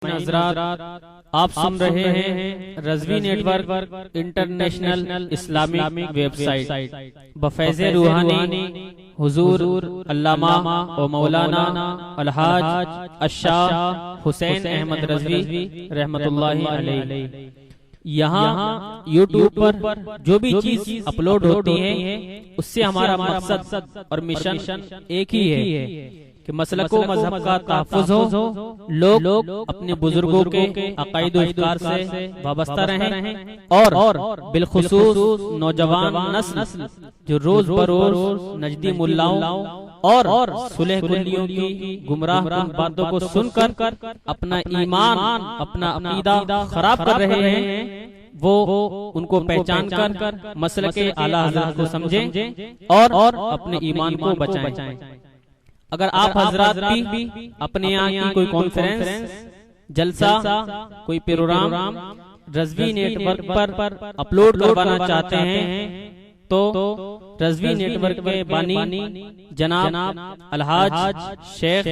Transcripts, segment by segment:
سامعین حضرات، آپ سن رہے ہیں Rizvi network international Islamic website بفیض روحانی حضور علامہ و مولانا الحاج الشاہ حسین احمد رضوی رحمت اللہ علیہ۔ یہاں یوٹیوب پر جو بھی چیز اپلوڈ ہوتی ہے اس سے ہمارا مقصد اور مشن ایک ہی ہے کہ مسلک و مذہب کا تحفظ ہو، لوگ اپنے بزرگوں کے عقائد و افکار سے وابستہ رہیں، اور بالخصوص نوجوان نسل جو روز بروز نجدی ملاؤں اور صلح کلیوں کی گمراہ کن باتوں کو سن کر اپنا ایمان، اپنا عقیدہ خراب کر رہے ہیں، وہ ان کو پہچان کر مسلک اعلیٰ حضرت کو سمجھیں اور اپنے ایمان کو بچائیں۔ اگر آپ حضرات بھی اپنے یہاں کی کوئی کانفرنس، جلسہ، کوئی پروگرام رضوی نیٹ ورک پر اپلوڈ کروانا چاہتے ہیں تو رضوی نیٹ ورک کے بانی جناب الحاج شیخ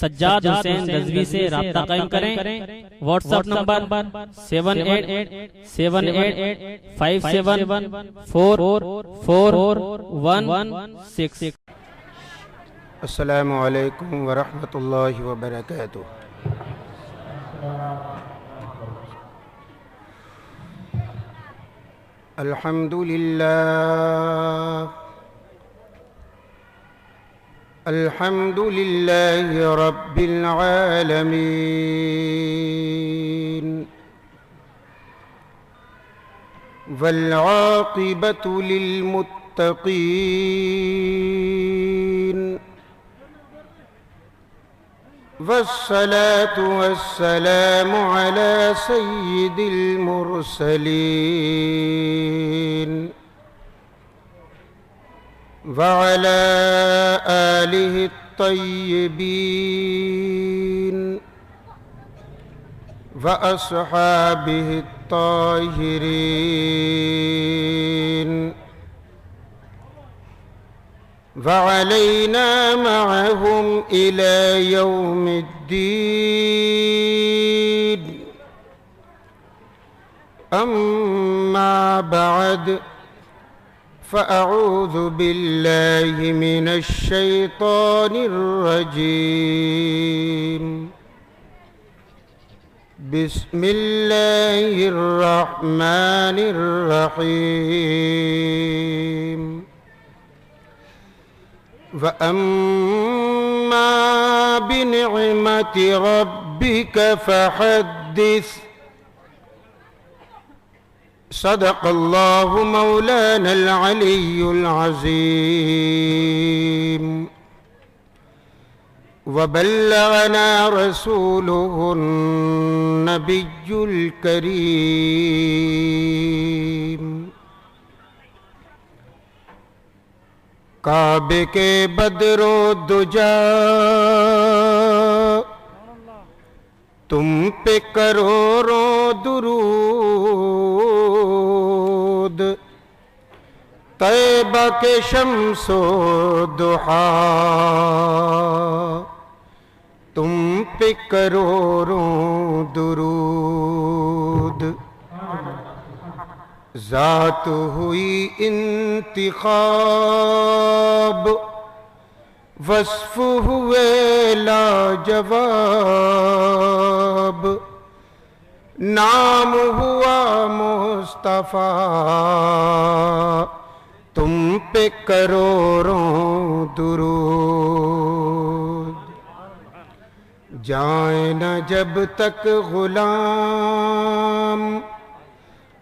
سجاد حسین رضوی سے رابطہ قائم کریں۔ What's app number 7887474416۔ السلام علیکم ورحمۃ اللہ وبرکاتہ۔ الحمد للہ رب العالمین، والعاقبۃ للمتقین، والصلاة والسلام على سید المرسلین، وعلى آلہ الطیبین، واصحابہ الطاہرین، وعلينا معهم إلى يوم الدين۔ أما بعد، فأعوذ بالله من الشيطان الرجيم، بسم الله الرحمن الرحيم۔ وَأَمَّا بِنِعْمَةِ رَبِّكَ فَحَدِّثْ۔ صدق اللہ مولانا العلی العظیم، وبلغنا رسوله النبی الکریم۔ کعبے کے بدر و دجا تم پہ کروڑوں درود، طیبہ کے شمس و ضحا تم پہ کروڑوں درود۔ ذات ہوئی انتخاب، وصف ہوئے لاجواب، نام ہوا مصطفیٰ تم پہ کروڑوں درود۔ جائیں نہ جب تک غلام،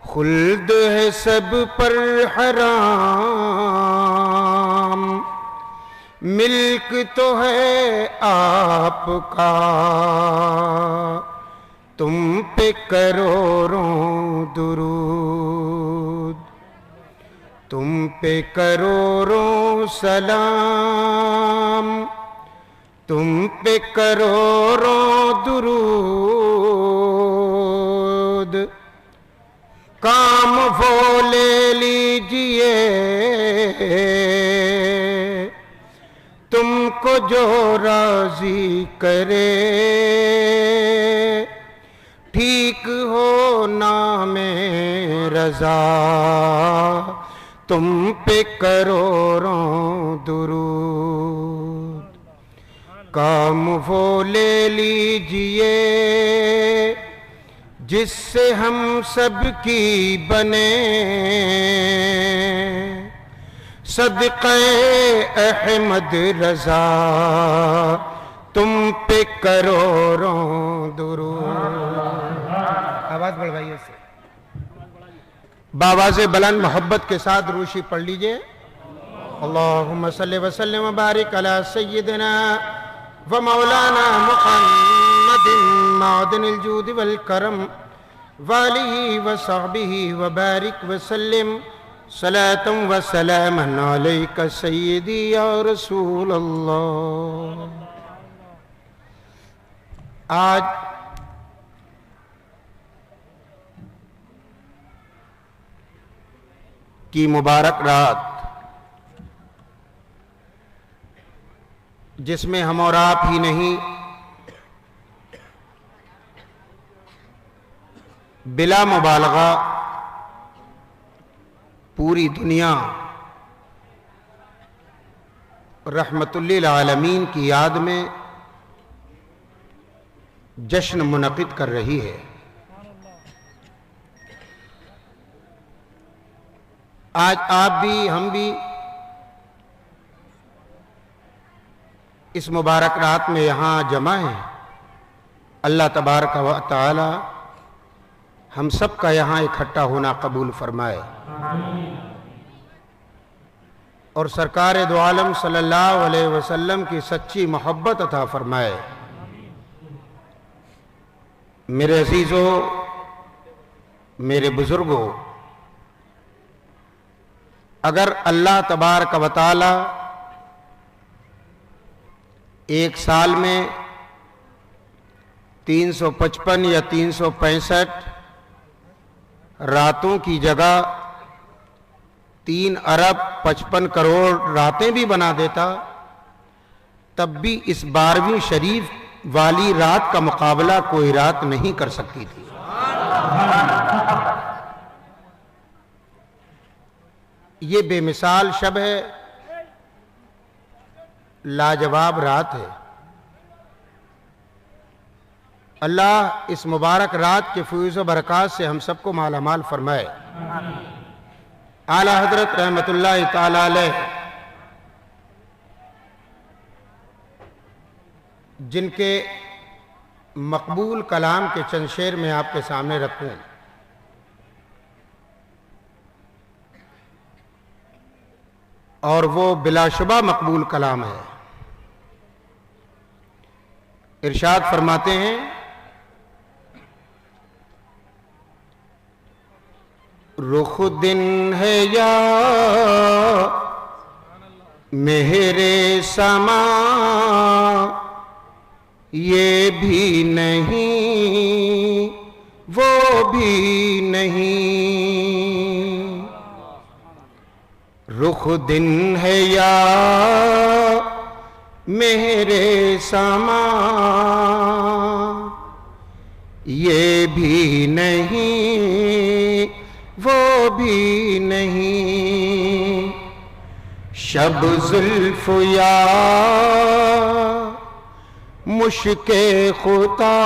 خلد ہے سب پر حرام، ملک تو ہے آپ کا تم پہ کروڑوں درود۔ تم پہ کروڑوں سلام، تم پہ کروڑوں درود۔ کام وہ لے لیجئے تم کو جو راضی کرے، ٹھیک ہو نام رضا تم پہ کروڑوں درود کام وہ لے لیجئے جس سے ہم سب کی بنے صدقہ احمد رضا تم پہ کروڑوں درود آواز بڑھائیے سے بآواز بلند محبت کے ساتھ روشی پڑھ لیجئے اللہم صلی وسلم وبارک علی سیدنا و مولانا محمد معدن الجود والکرم وآلہ وصحبہ وبارک وسلم صلاة و سلاما علیک سیدی یا رسول اللہ آج کی مبارک رات جس میں ہم اور آپ ہی نہیں بلا مبالغہ پوری دنیا رحمت للعالمین کی یاد میں جشن منعقد کر رہی ہے آج آپ بھی ہم بھی اس مبارک رات میں یہاں جمع ہیں اللہ تبارک و تعالی ہم سب کا یہاں اکٹھا ہونا قبول فرمائے اور سرکار دو عالم صلی اللہ علیہ وسلم کی سچی محبت عطا فرمائے میرے عزیزوں میرے بزرگوں اگر اللہ تبارک و تعالی ایک سال میں 355 یا 365 راتوں کی جگہ 3 ارب 55 کروڑ راتیں بھی بنا دیتا تب بھی اس 12ویں شریف والی رات کا مقابلہ کوئی رات نہیں کر سکتی تھی یہ بے مثال شب ہے لاجواب رات ہے اللہ اس مبارک رات کے فیوز و برکات سے ہم سب کو مالا مال فرمائے اعلیٰ حضرت رحمت اللہ تعالی علیہ جن کے مقبول کلام کے چند شعر میں آپ کے سامنے رکھوں اور وہ بلا شبہ مقبول کلام ہے ارشاد فرماتے ہیں رخ دن ہے یا مہر سما یہ بھی نہیں وہ بھی نہیں رخ دن ہے یا مہر سما یہ بھی نہیں وہ بھی نہیں شب زلف یا مشک خطا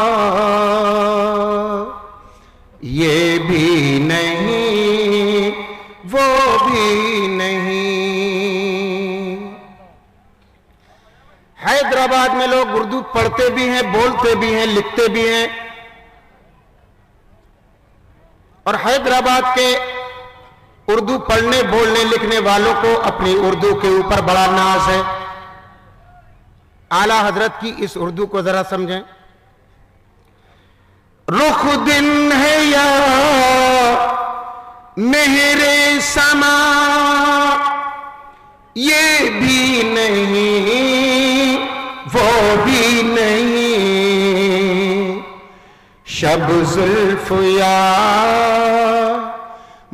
یہ بھی نہیں وہ بھی نہیں حیدرآباد میں لوگ اردو پڑھتے بھی ہیں بولتے بھی ہیں لکھتے بھی ہیں اور حیدرآباد کے اردو پڑھنے بولنے لکھنے والوں کو اپنی اردو کے اوپر بڑا ناز ہے اعلیٰ حضرت کی اس اردو کو ذرا سمجھیں رخ دن ہے یا مہر سما یہ بھی نہیں وہ بھی نہیں شب زلف یا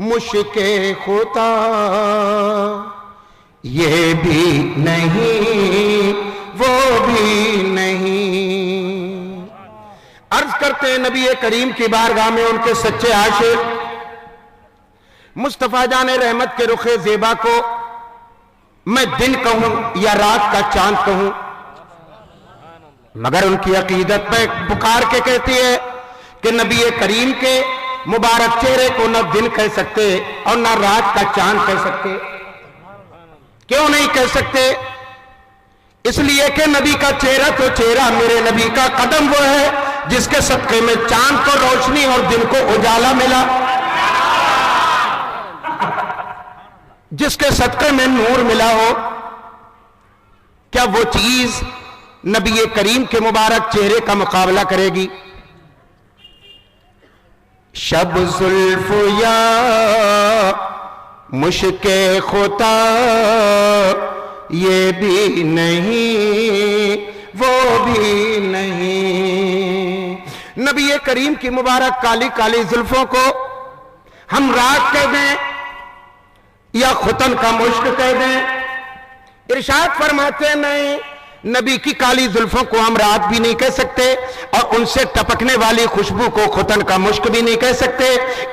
مشک خطا یہ بھی نہیں وہ بھی نہیں عرض کرتے ہیں نبی کریم کی بارگاہ میں ان کے سچے عاشق مصطفیٰ جان رحمت کے رخ زیبا کو میں دن کہوں یا رات کا چاند کہوں، مگر ان کی عقیدت پہ پکار کے کہتی ہے کہ نبی کریم کے مبارک چہرے کو نہ دن کہہ سکتے اور نہ رات کا چاند کہہ سکتے۔ کیوں نہیں کہہ سکتے؟ اس لیے کہ نبی کا چہرہ تو چہرہ، میرے نبی کا قدم وہ ہے جس کے صدقے میں چاند کو روشنی اور دن کو اجالا ملا، جس کے صدقے میں نور ملا ہو۔ کیا وہ چیز نبی کریم کے مبارک چہرے کا مقابلہ کرے گی؟ شب زلف یا مشک خطا یہ بھی نہیں وہ بھی نہیں۔ نبی کریم کی مبارک کالی کالی زلفوں کو ہم رات کہہ دیں یا ختن کا مشک کہہ دیں؟ ارشاد فرماتے ہیں نہیں، نبی کی کالی زلفوں کو ہم رات بھی نہیں کہہ سکتے اور ان سے ٹپکنے والی خوشبو کو ختن کا مشک بھی نہیں کہہ سکتے،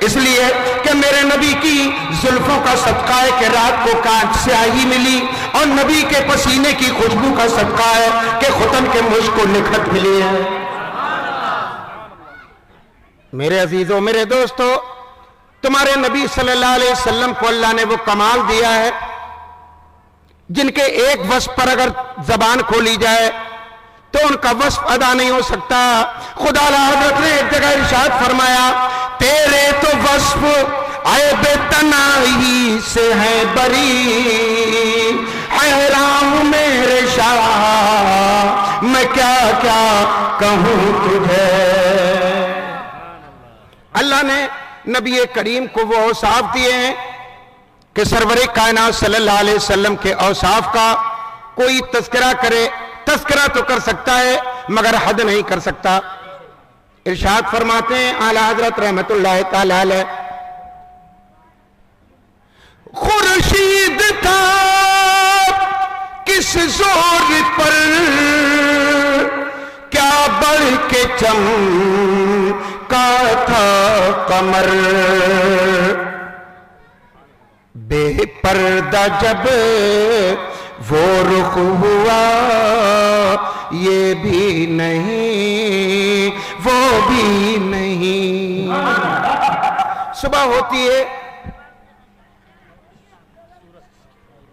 اس لیے کہ میرے نبی کی زلفوں کا صدقہ ہے کہ رات کو کانچ سیاہی ملی، اور نبی کے پسینے کی خوشبو کا صدقہ ہے کہ ختن کے مشک کو نکھت ملی ہے۔ میرے عزیزوں، میرے دوستو، تمہارے نبی صلی اللہ علیہ وسلم کو اللہ نے وہ کمال دیا ہے جن کے ایک وصف پر اگر زبان کھولی جائے تو ان کا وصف ادا نہیں ہو سکتا۔ خدا حضرت نے ایک جگہ ارشاد فرمایا، تیرے تو وصف عیب تنائی سے ہے بری، حیران ہوں میرے شاہ میں کیا کیا کہوں تجھے۔ اللہ نے نبی کریم کو وہ اوصاف دیے ہیں کہ سرور کائنات صلی اللہ علیہ وسلم کے اوصاف کا کوئی تذکرہ کرے، تذکرہ تو کر سکتا ہے مگر حد نہیں کر سکتا۔ ارشاد فرماتے ہیں اعلیٰ حضرت رحمت اللہ تعالی علیہ، خورشید تھا کس زور پر کیا بڑھ کے چمکا تھا قمر، بے پردہ جب وہ رخ ہوا یہ بھی نہیں وہ بھی نہیں۔ صبح ہوتی ہے،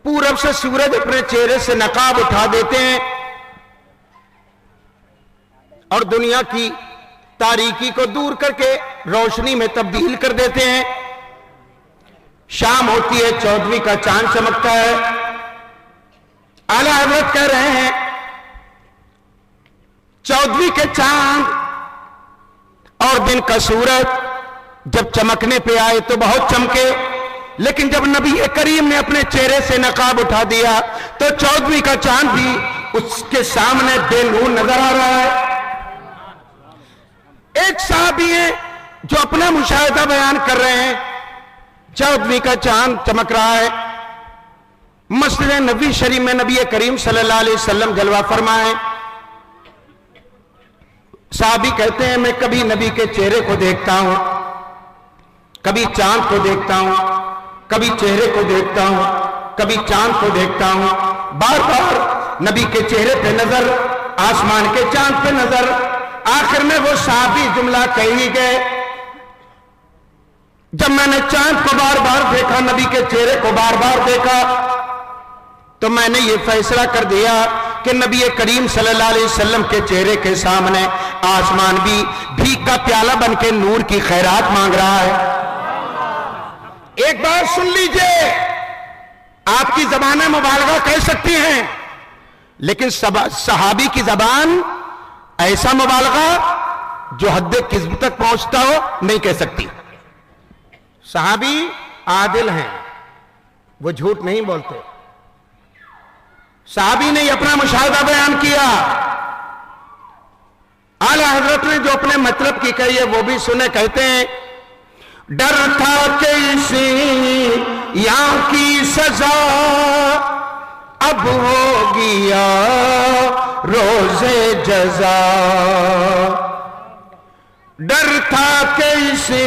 پورب سے سورج اپنے چہرے سے نقاب اٹھا دیتے ہیں اور دنیا کی تاریکی کو دور کر کے روشنی میں تبدیل کر دیتے ہیں۔ شام ہوتی ہے، 14ویں کا چاند چمکتا ہے۔ اعلیٰ حضرت کہہ رہے ہیں 14ویں کے چاند اور دن کا سورج جب چمکنے پہ آئے تو بہت چمکے، لیکن جب نبی کریم نے اپنے چہرے سے نقاب اٹھا دیا تو 14ویں کا چاند بھی اس کے سامنے بے نور نظر آ رہا ہے۔ ایک صحابی ہیں جو اپنا مشاہدہ بیان کر رہے ہیں، 14ویں کا چاند چمک رہا ہے، مسجد نبوی شریف میں نبی کریم صلی اللہ علیہ وسلم جلوہ فرمائے۔ صحابی کہتے ہیں میں کبھی نبی کے چہرے کو دیکھتا ہوں، کبھی چاند کو دیکھتا ہوں، کبھی چہرے کو دیکھتا ہوں، کبھی چاند کو دیکھتا ہوں، بار بار نبی کے چہرے پہ نظر، آسمان کے چاند پہ نظر۔ آخر میں وہ صحابی جملہ کہی گئے، جب میں نے چاند کو بار بار دیکھا، نبی کے چہرے کو بار بار دیکھا، تو میں نے یہ فیصلہ کر دیا کہ نبی کریم صلی اللہ علیہ وسلم کے چہرے کے سامنے آسمان بھی بھیک کا پیالہ بن کے نور کی خیرات مانگ رہا ہے۔ ایک بات سن لیجئے، آپ کی زبانیں مبالغہ کہہ سکتی ہیں، لیکن صحابی کی زبان ایسا مبالغہ جو حد کذب تک پہنچتا ہو نہیں کہہ سکتی۔ صحابی عادل ہیں، وہ جھوٹ نہیں بولتے۔ صحابی نے اپنا مشاہدہ بیان کیا، اعلیٰ حضرت نے جو اپنے مطلب کی کہی ہے وہ بھی سنے۔ کہتے ہیں ڈر تھا کہ اسی یہاں کی سزا اب ہو گیا روز جزا، ڈر تھا کہ اسے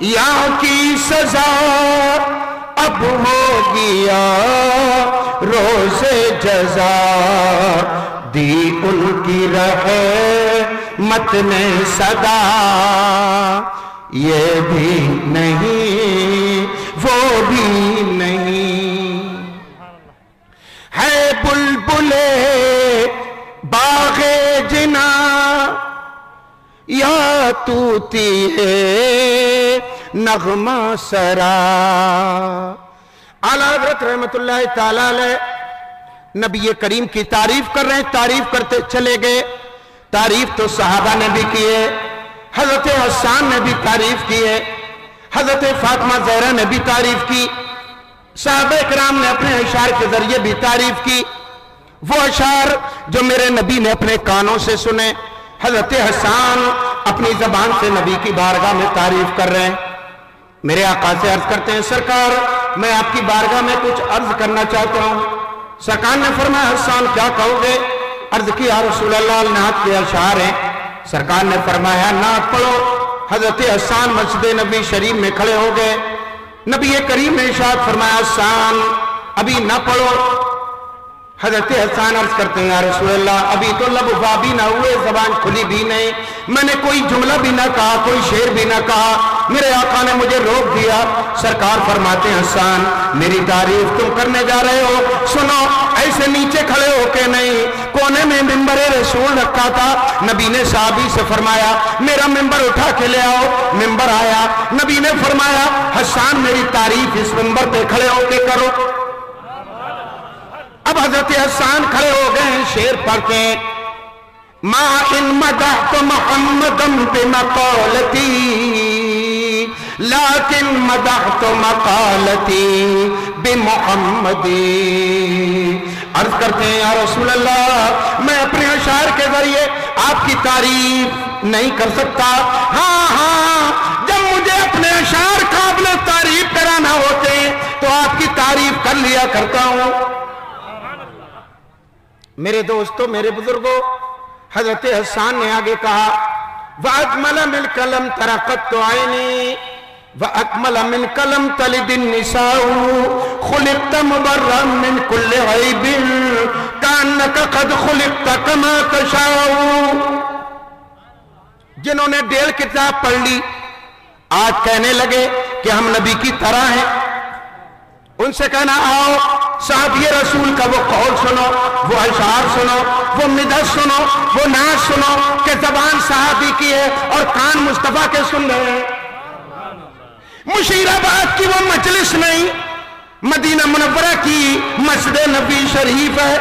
یہاں کی سزا اب ہو گیا روز جزا دی ان کی رحمت نے صدا یہ بھی نہیں وہ بھی نہیں ہے بلبلے باغ جنا یا توتی نغمہ سرا۔ اعلیٰ حضرت رحمت اللہ تعالیٰ علیہ نبی کریم کی تعریف کر رہے ہیں، تعریف کرتے چلے گئے۔ تعریف تو صحابہ نے بھی کی ہے، حضرت حسان نے بھی تعریف کی ہے، حضرت فاطمہ زہرا نے بھی تعریف کی، صحابہ کرام نے اپنے اشعار کے ذریعے بھی تعریف کی۔ وہ اشعار جو میرے نبی نے اپنے کانوں سے سنے، حضرت حسان اپنی زبان سے نبی کی بارگاہ میں تعریف کر رہے ہیں۔ میرے آقا سے عرض کرتے ہیں سرکار میں آپ کی بارگاہ میں کچھ عرض کرنا چاہتا ہوں۔ سرکار نے فرمایا حسان کیا کہو گے؟ عرض کی یا رسول اللہ نعت کے اشعار ہیں۔ سرکار نے فرمایا نعت پڑھو۔ حضرت حسان مسجد نبی شریف میں کھڑے ہو گئے، نبی کریم نے ارشاد فرمایا حسان ابھی نہ پڑھو۔ حضرت حسان عرض کرتے ہیں یا رسول اللہ ابھی تو لب وا بھی نہ ہوئے، زبان کھلی بھی نہیں، میں نے کوئی جملہ بھی نہ کہا، کوئی شعر بھی نہ کہا، میرے آقا نے مجھے روک دیا۔ سرکار فرماتے ہیں حسان میری تعریف تم کرنے جا رہے ہو، سنو ایسے نیچے کھڑے ہو کے نہیں، کونے میں ممبر رسول رکھا تھا، نبی نے صحابی سے فرمایا میرا ممبر اٹھا کے لے آؤ۔ ممبر آیا، نبی نے فرمایا حسان میری تعریف اس ممبر پہ کھڑے ہو کے کرو۔ اب حضرت حسان کھڑے ہو گئے ہیں، شعر پڑھتے ہیں ما ان مدحت محمدا بمقالتی لیکن مدحت مقالتی بمحمدی۔ عرض کرتے ہیں یا رسول اللہ میں اپنے اشعار کے ذریعے آپ کی تعریف نہیں کر سکتا، ہاں جب مجھے اپنے اشعار قابل تعریف کرانا ہوتے تو آپ کی تعریف کر لیا کرتا ہوں۔ میرے دوستو میرے بزرگوں حضرت حسان نے آگے کہا وَأَكْمَلَ مِنْ كَلَمْ تَرَقَتْ عَيْنِي وَأَكْمَلَ مِنْ كَلَمْ تَلِدِ النِّسَاءُ خُلِقْتَ مُبَرًّا مِنْ كُلِّ عَيْبٍ كَأَنَّكَ قَدْ خُلِقْتَ كَمَا تَشَاءُ۔ جنہوں نے 1.5 کتاب پڑھ لی آج کہنے لگے کہ ہم نبی کی طرح ہیں، ان سے کہنا آؤ صحابی رسول کا وہ قول سنو، وہ اشعار سنو، وہ مدح سنو، وہ نعت سنو کہ زبان صحابی کی ہے اور کان مصطفیٰ کے سن رہے ہیں۔ مشیرآباد کی وہ مجلس نہیں، مدینہ منورہ کی مسجد نبی شریف ہے،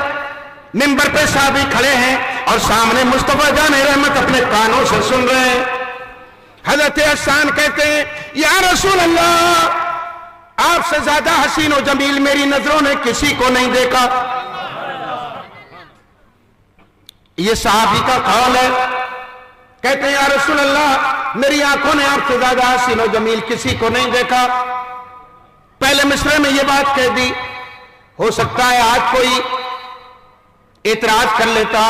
منبر پہ صحابی کھڑے ہیں اور سامنے مصطفیٰ جان رحمت اپنے کانوں سے سن رہے ہیں۔ حضرت حسان کہتے ہیں یا رسول اللہ آپ سے زیادہ حسین و جمیل میری نظروں نے کسی کو نہیں دیکھا۔ یہ صحابی کا قول ہے، کہتے ہیں یا رسول اللہ میری آنکھوں نے آپ سے زیادہ حسین و جمیل کسی کو نہیں دیکھا۔ پہلے مصرے میں یہ بات کہہ دی، ہو سکتا ہے آج کوئی اعتراض کر لیتا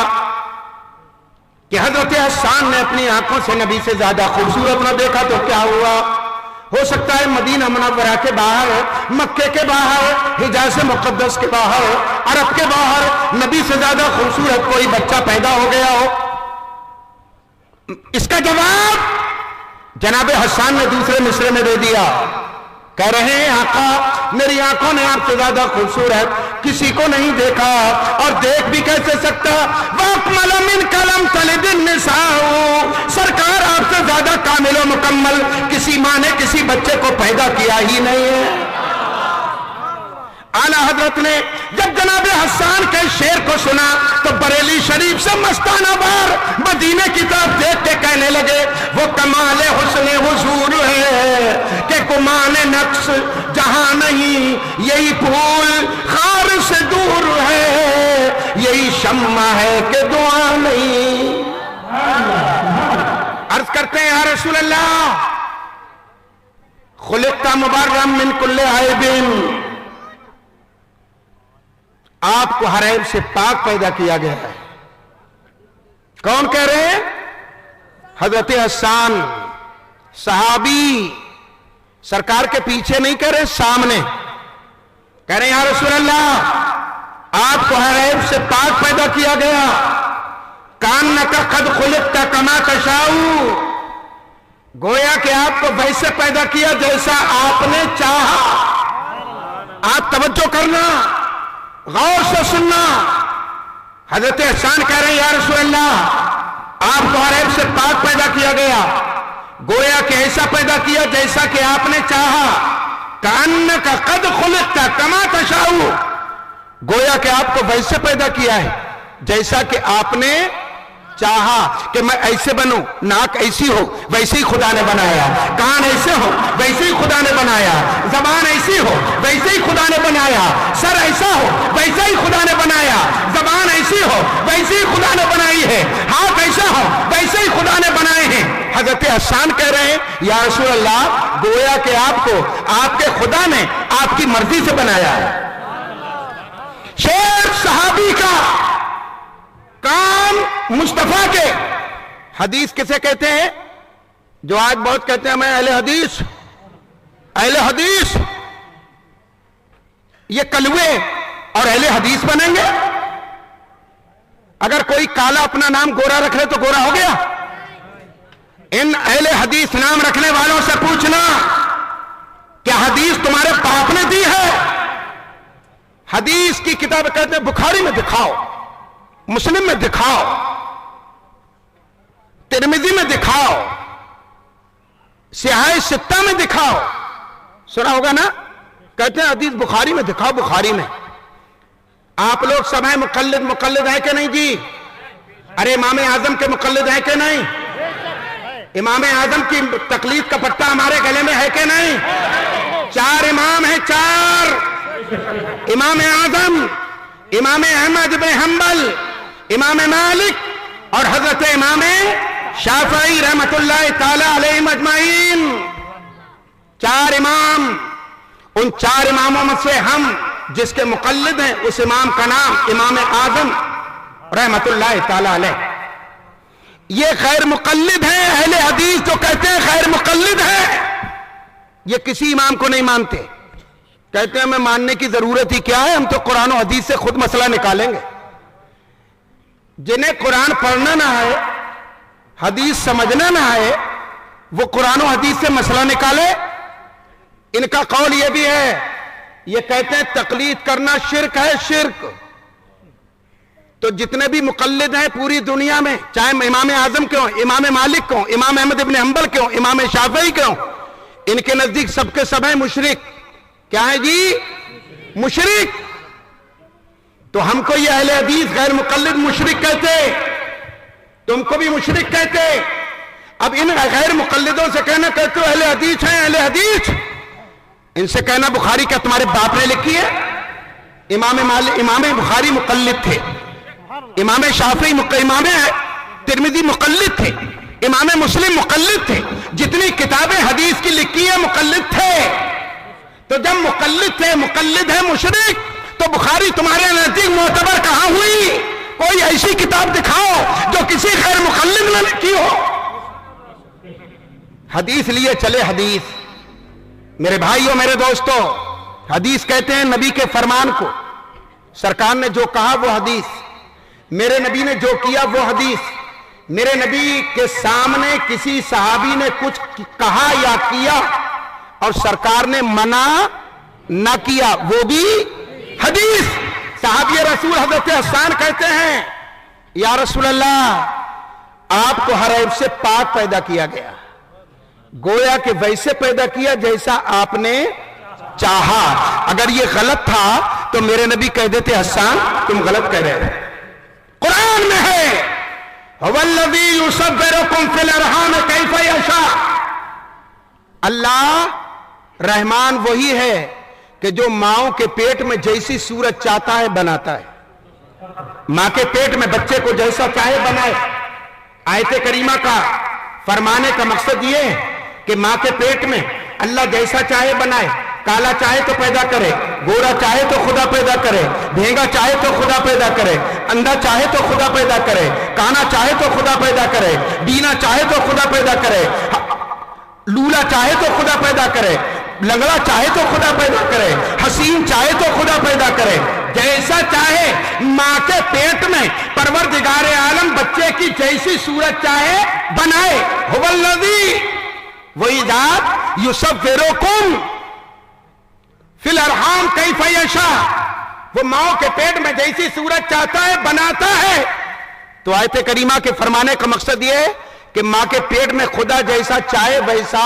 کہ حضرت حسان نے اپنی آنکھوں سے نبی سے زیادہ خوبصورت نہ دیکھا تو کیا ہوا؟ ہو سکتا ہے مدینہ منورہ کے باہر، مکے کے باہر، حجاز مقدس کے باہر، عرب کے باہر نبی سے زیادہ خوبصورت کوئی بچہ پیدا ہو گیا ہو۔ اس کا جواب جناب حسان نے دوسرے مصرے میں دے دیا، کہہ رہے ہیں آقا میری آنکھوں نے آپ سے زیادہ خوبصورت کسی کو نہیں دیکھا، اور دیکھ بھی کیسے سکتا؟ وَأَكْمَلَ مِنْ كَلَمْ تَلِدِ النِّسَاءُ، سرکار آپ سے زیادہ کامل و مکمل کسی ماں نے کسی بچے کو پیدا کیا ہی نہیں ہے۔ اعلیٰ حضرت نے جب جناب حسان کے شعر کو سنا تو بریلی شریف سے مستانہ بار مدینے کی طرف دیکھ کے کہنے لگے وہ کمال حسن حضور ہے کہ گمان نقص جہاں نہیں، یہی پھول خار سے دور ہے، یہی شمع ہے کہ دعا نہیں۔ عرض کرتے ہیں یا رسول اللہ خلقت مبرأ من کل عیب، آپ کو ہر عیب سے پاک پیدا کیا گیا ہے۔ کون کہہ رہے ہیں؟ حضرت حسان صحابی سرکار کے پیچھے نہیں کہہ رہے، سامنے کہہ رہے یا رسول اللہ آپ کو ہر عیب سے پاک پیدا کیا گیا، کانک قد خلقت کما تشاء، گویا کہ آپ کو ویسے پیدا کیا جیسا آپ نے چاہا۔ آپ توجہ کرنا، غور سے سننا، حضرت حسان کہہ رہے ہیں یا رسول اللہ آپ کو ہر عیب سے پاک پیدا کیا گیا، گویا کہ ایسا پیدا کیا جیسا کہ آپ نے چاہا، کانک قد خلقت کما تشاء، گویا کہ آپ کو ویسے پیدا کیا ہے جیسا کہ آپ نے چاہا کہ میں ایسے بنوں، ناک ایسی ہو ویسے ہی خدا نے بنایا، کان ایسے ہو ویسے ہی خدا نے بنایا، زبان ایسی ہو ویسے ہی خدا نے بنایا، سر ایسا ہو ویسے ہی خدا نے بنایا، زبان ایسی ہو ویسے ہی خدا نے بنائی ہے، ہاتھ ایسا ہو ویسے ہی خدا نے بنائے ہیں۔ حضرت حسان کہہ رہے ہیں یا رسول اللہ گویا کہ آپ کو آپ کے خدا نے آپ کی مرضی سے بنایا ہے۔ شیر صحابی کا کام مصطفیٰ کے، حدیث کسے کہتے ہیں؟ جو آج بہت کہتے ہیں میں اہل حدیث، اہل حدیث، یہ کلوے اور اہل حدیث بنیں گے؟ اگر کوئی کالا اپنا نام گورا رکھ لے تو گورا ہو گیا؟ ان اہل حدیث نام رکھنے والوں سے پوچھنا کیا حدیث تمہارے باپ نے دی ہے؟ حدیث کی کتاب کہتے ہیں بخاری میں دکھاؤ، مسلم میں دکھاؤ، ترمذی میں دکھاؤ، سیاہ ستہ میں دکھاؤ، سنا ہوگا نا؟ کہتے ہیں حدیث بخاری میں دکھاؤ، بخاری میں۔ آپ لوگ سب ہیں مقلد ہے کہ نہیں جی؟ ارے امام اعظم کے مقلد ہے کہ نہیں؟ امام اعظم کی تقلید کا پٹا ہمارے گلے میں ہے کہ نہیں؟ چار امام ہیں، چار، امام اعظم، امام احمد بن حنبل، امام مالک اور حضرت امام شافعی رحمت اللہ تعالی علیہ مجمعین، چار امام۔ ان چار اماموں میں سے ہم جس کے مقلد ہیں اس امام کا نام امام اعظم رحمت اللہ تعالی علیہ۔ یہ غیر مقلد ہیں، اہل حدیث جو کہتے ہیں غیر مقلد ہیں، یہ کسی امام کو نہیں مانتے، کہتے ہیں ہمیں ماننے کی ضرورت ہی کیا ہے، ہم تو قرآن و حدیث سے خود مسئلہ نکالیں گے۔ جنہیں قرآن پڑھنا نہ ہے، حدیث سمجھنا نہ ہے، وہ قرآن و حدیث سے مسئلہ نکالے۔ ان کا قول یہ بھی ہے، یہ کہتے ہیں تقلید کرنا شرک ہے، شرک۔ تو جتنے بھی مقلد ہیں پوری دنیا میں، چاہے امام اعظم کیوں، امام مالک کیوں، امام احمد ابن حنبل کیوں، امام شافعی کیوں، ان کے نزدیک سب کے سب ہیں مشرک۔ کیا ہے جی؟ مشرک۔ تو ہم کو یہ اہل حدیث غیر مقلد مشرک کہتے، تم کو بھی مشرک کہتے۔ اب ان غیر مقلدوں سے کہنا کہتے ہو اہل حدیث ہیں، اہل حدیث، ان سے کہنا بخاری کیا تمہارے باپ نے لکھی ہے؟ امام بخاری مقلد تھے، امام شافعی امام ترمذی مقلد تھے، امام مسلم مقلد تھے، جتنی کتابیں حدیث کی لکھی ہیں مقلد تھے۔ تو جب مقلد تھے، مقلد ہے مشرک، تو بخاری تمہارے نزدیک معتبر کہاں ہوئی؟ کوئی ایسی کتاب دکھاؤ جو کسی غیر مقلد نے لکھی ہو۔ حدیث لیے چلے حدیث، میرے بھائیوں میرے دوستوں، حدیث کہتے ہیں نبی کے فرمان کو، سرکار نے جو کہا وہ حدیث، میرے نبی نے جو کیا وہ حدیث۔ میرے نبی کے سامنے کسی صحابی نے کچھ کہا یا کیا اور سرکار نے منع نہ کیا، وہ بھی حدیث۔ صحابی رسول حضرت حسان کہتے ہیں یا رسول اللہ آپ کو ہر عیب سے پاک پیدا کیا گیا، گویا کہ ویسے پیدا کیا جیسا آپ نے چاہا۔ اگر یہ غلط تھا تو میرے نبی کہہ دیتے حسان تم غلط کہہ رہے ہیں۔ قرآن میں ہے هو الذی یصورکم فی الارحام کیف یشاء، اللہ رحمان وہی ہے کہ جو ماؤں کے پیٹ میں جیسی صورت چاہتا ہے بناتا ہے، ماں کے پیٹ میں بچے کو جیسا چاہے بنائے۔ آیت کریمہ کا فرمانے کا مقصد یہ ہے کہ ماں کے پیٹ میں اللہ جیسا چاہے بنائے، کالا چاہے تو پیدا کرے، گورا چاہے تو خدا پیدا کرے، بھینگا چاہے تو خدا پیدا کرے، اندھا چاہے تو خدا پیدا کرے، کانا چاہے تو خدا پیدا کرے، بینا چاہے تو خدا پیدا کرے، لولا چاہے تو خدا پیدا کرے، لنگڑا چاہے تو خدا پیدا کرے، حسین چاہے تو خدا پیدا کرے، جیسا چاہے ماں کے پیٹ میں پروردگار عالم بچے کی جیسی صورت چاہے بنائے۔ هو الذی، وہی ذات یصورکم فی الارحام کیف یشاء، وہ ماں کے پیٹ میں جیسی صورت چاہتا ہے بناتا ہے۔ تو آیت کریمہ کے فرمانے کا مقصد یہ ہے کہ ماں کے پیٹ میں خدا جیسا چاہے ویسا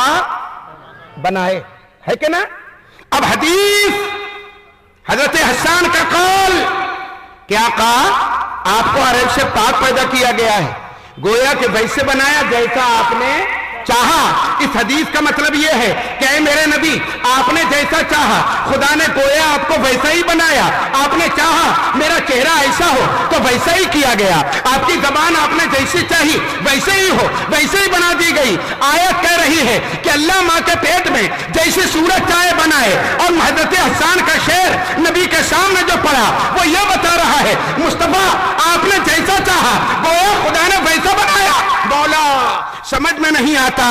بنائے، ہے کہ نا؟ اب حدیث حضرت حسان کا قول کیا کہا؟ آپ کو عرب سے پاک پیدا کیا گیا ہے، گویا کہ ویسے بنایا جیسا آپ نے چاہا۔ اس حدیث کا مطلب یہ ہے کہ اے میرے نبی، آپ نے جیسا چاہا خدا نے گویا آپ کو ویسا ہی بنایا، آپ نے چاہا میرا چہرہ ایسا ہو تو ویسا ہی کیا گیا، آپ کی زبان آپ نے جیسی چاہی ویسے ہی ہو، ویسے ہی بنا دی گئی۔ آیت کہہ رہی ہے کہ اللہ ماں کے پیٹ میں جیسی صورت چاہے بنائے، اور حضرت حسان کا شعر نبی کے سامنے جو پڑھا وہ یہ بتا رہا ہے مصطفیٰ آپ نے جیسا چاہا گویا خدا نے ویسا بنایا۔ مولا سمجھ میں نہیں آتا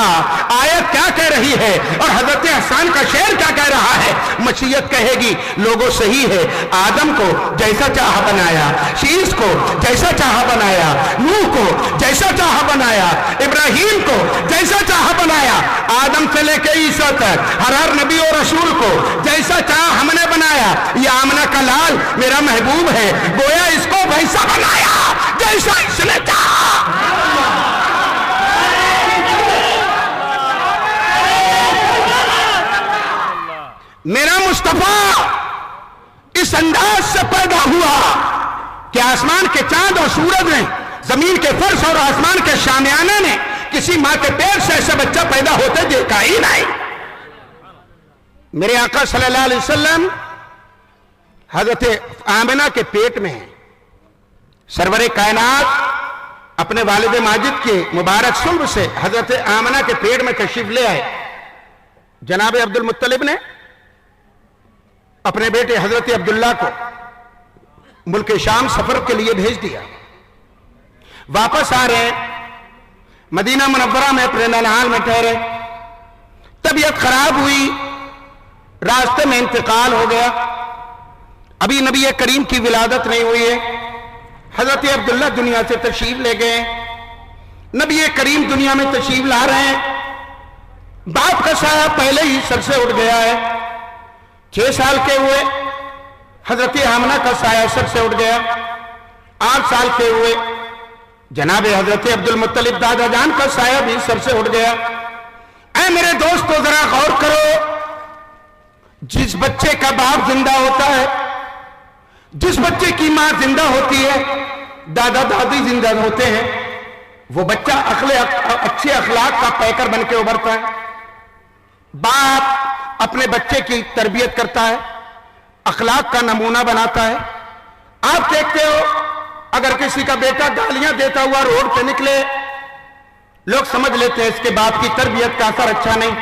آیت کیا کہہ رہی ہے اور حضرت حسان کا شعر کیا کہہ رہا ہے۔ مشیت کہے گی لوگوں صحیح ہے، آدم کو جیسا چاہا بنایا، شیس کو جیسا چاہا بنایا، نوح کو جیسا چاہا بنایا، ابراہیم کو جیسا چاہا بنایا، آدم سے لے کے عیسیٰ تک ہر نبی اور رسول کو جیسا چاہا ہم نے بنایا۔ یہ آمنہ کا لال میرا محبوب ہے، گویا اس کو ویسا بنایا جیسا اس نے چاہا۔ میرا مصطفیٰ اس انداز سے پیدا ہوا کہ آسمان کے چاند اور سورج نے، زمین کے فرش اور آسمان کے شامیانے نے کسی ماں کے پیٹ سے ایسا بچہ پیدا ہوتے دیکھا ہی نہیں۔ میرے آقا صلی اللہ علیہ وسلم حضرت آمنہ کے پیٹ میں ہیں، سرور کائنات اپنے والد ماجد کے مبارک صلب سے حضرت آمنہ کے پیٹ میں تشریف لے آئے۔ جناب عبد المطلب نے اپنے بیٹے حضرت عبداللہ کو ملک شام سفر کے لیے بھیج دیا۔ واپس آ رہے مدینہ منورہ میں اپنے ننہال میں ٹھہرے، طبیعت خراب ہوئی، راستے میں انتقال ہو گیا، ابھی نبی کریم کی ولادت نہیں ہوئی ہے۔ حضرت عبداللہ دنیا سے تشریف لے گئے، نبی کریم دنیا میں تشریف لا رہے ہیں، باپ کا سایہ پہلے ہی سر سے اٹھ گیا ہے۔ 6 سال کے ہوئے حضرت آمنہ کا سایہ سر سے اٹھ گیا، 8 سال کے ہوئے جناب حضرت عبد المطلب دادا جان کا سایہ بھی سر سے اٹھ گیا۔ اے میرے دوستو ذرا غور کرو، جس بچے کا باپ زندہ ہوتا ہے، جس بچے کی ماں زندہ ہوتی ہے، دادا دادی زندہ ہوتے ہیں، وہ بچہ اچھے اخلاق کا پیکر بن کے ابھرتا ہے۔ باپ اپنے بچے کی تربیت کرتا ہے، اخلاق کا نمونہ بناتا ہے۔ آپ دیکھتے ہو اگر کسی کا بیٹا گالیاں دیتا ہوا روڈ پہ نکلے، لوگ سمجھ لیتے ہیں اس کے باپ کی تربیت کا اثر اچھا نہیں،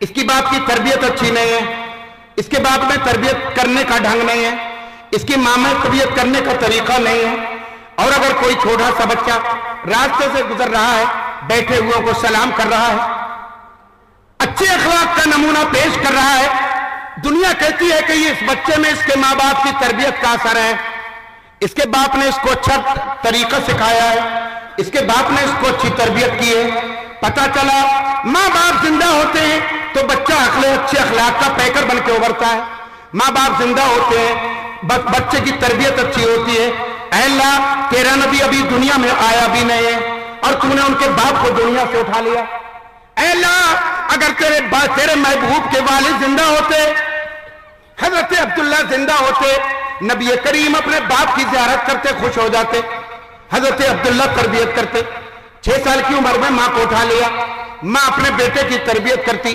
اس کی باپ کی تربیت اچھی نہیں ہے، اس کے باپ میں تربیت کرنے کا ڈھنگ نہیں ہے، اس کی ماں میں تربیت کرنے کا طریقہ نہیں ہے۔ اور اگر کوئی چھوٹا سا بچہ راستے سے گزر رہا ہے، بیٹھے ہوئے کو سلام کر رہا ہے، اچھے اخلاق کا نمونہ پیش کر رہا ہے، دنیا کہتی ہے کہ یہ اس بچے میں اس کے ماں باپ کی تربیت کا اثر ہے، اس کے باپ نے اس کو اچھا طریقہ سکھایا ہے، اس کے باپ نے اس کو اچھی تربیت کی ہے۔ پتہ چلا ماں باپ زندہ ہوتے ہیں تو بچہ اچھے اخلاق کا پیکر بن کے ابھرتا ہے، ماں باپ زندہ ہوتے ہیں بچے کی تربیت اچھی ہوتی ہے۔ اے اللہ تیرا نبی ابھی دنیا میں آیا بھی نہیں ہے اور تو نے ان کے باپ کو دنیا سے اٹھا لیا۔ اے اللہ اگر تیرے محبوب کے والد زندہ ہوتے، حضرت عبداللہ زندہ ہوتے، نبی کریم اپنے باپ کی زیارت کرتے، خوش ہو جاتے، حضرت عبداللہ تربیت کرتے۔ 6 سال کی عمر میں ماں کو اٹھا لیا، ماں اپنے بیٹے کی تربیت کرتی۔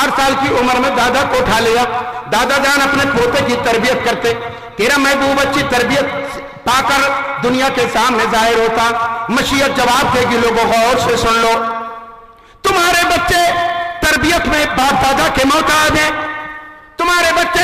8 سال کی عمر میں دادا کو اٹھا لیا، دادا جان اپنے پوتے کی تربیت کرتے۔ تیرا محبوب اچھی تربیت پا کر دنیا کے سامنے ظاہر ہوتا۔ مشیت جواب دے گی، لوگوں غور سے سن لو، تمہارے بچے تربیت میں باپ دادا کے محتاج ہیں، تمہارے بچے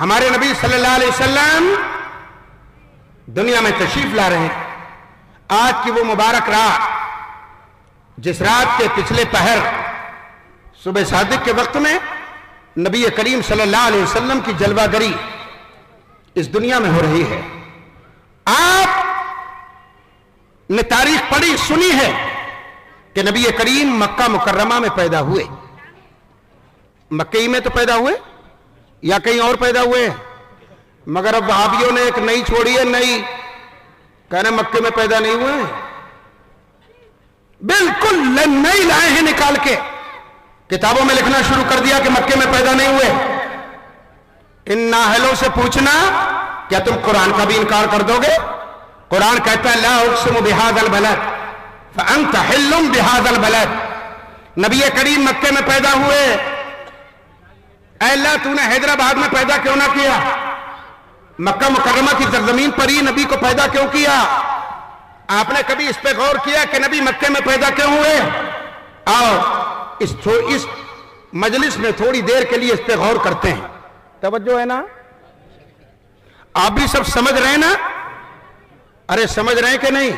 ہمارے نبی صلی اللہ علیہ وسلم دنیا میں تشریف لا رہے ہیں. آج کی وہ مبارک رات، جس رات کے پچھلے پہر صبح صادق کے وقت میں نبی کریم صلی اللہ علیہ وسلم کی جلوہ گری اس دنیا میں ہو رہی ہے. آپ نے تاریخ پڑھی سنی ہے کہ نبی کریم مکہ مکرمہ میں پیدا ہوئے. مکہ میں تو پیدا ہوئے یا کہیں اور پیدا ہوئے؟ مگر اب وہابیوں نے ایک نئی چھوڑی ہے، نئی کہنے مکے میں پیدا نہیں ہوئے. بالکل نئی لائے ہیں نکال کے، کتابوں میں لکھنا شروع کر دیا کہ مکے میں پیدا نہیں ہوئے. ان نااہلوں سے پوچھنا کیا تم قرآن کا بھی انکار کر دو گے؟ قرآن کہتا ہے لا اقسم بہذا البلد فانت حل بہذا البلد. نبی کریم مکے میں پیدا ہوئے. اے اللہ تو نے حیدرآباد میں پیدا کیوں نہ کیا؟ مکہ مکرمہ کی سرزمین پر ہی نبی کو پیدا کیوں کیا؟ آپ نے کبھی اس پہ غور کیا کہ نبی مکے میں پیدا کیوں ہوئے؟ آؤ اس مجلس میں تھوڑی دیر کے لیے اس پہ غور کرتے ہیں. توجہ ہے نا؟ آپ بھی سب سمجھ رہے ہیں نا؟ ارے سمجھ رہے ہیں کہ نہیں؟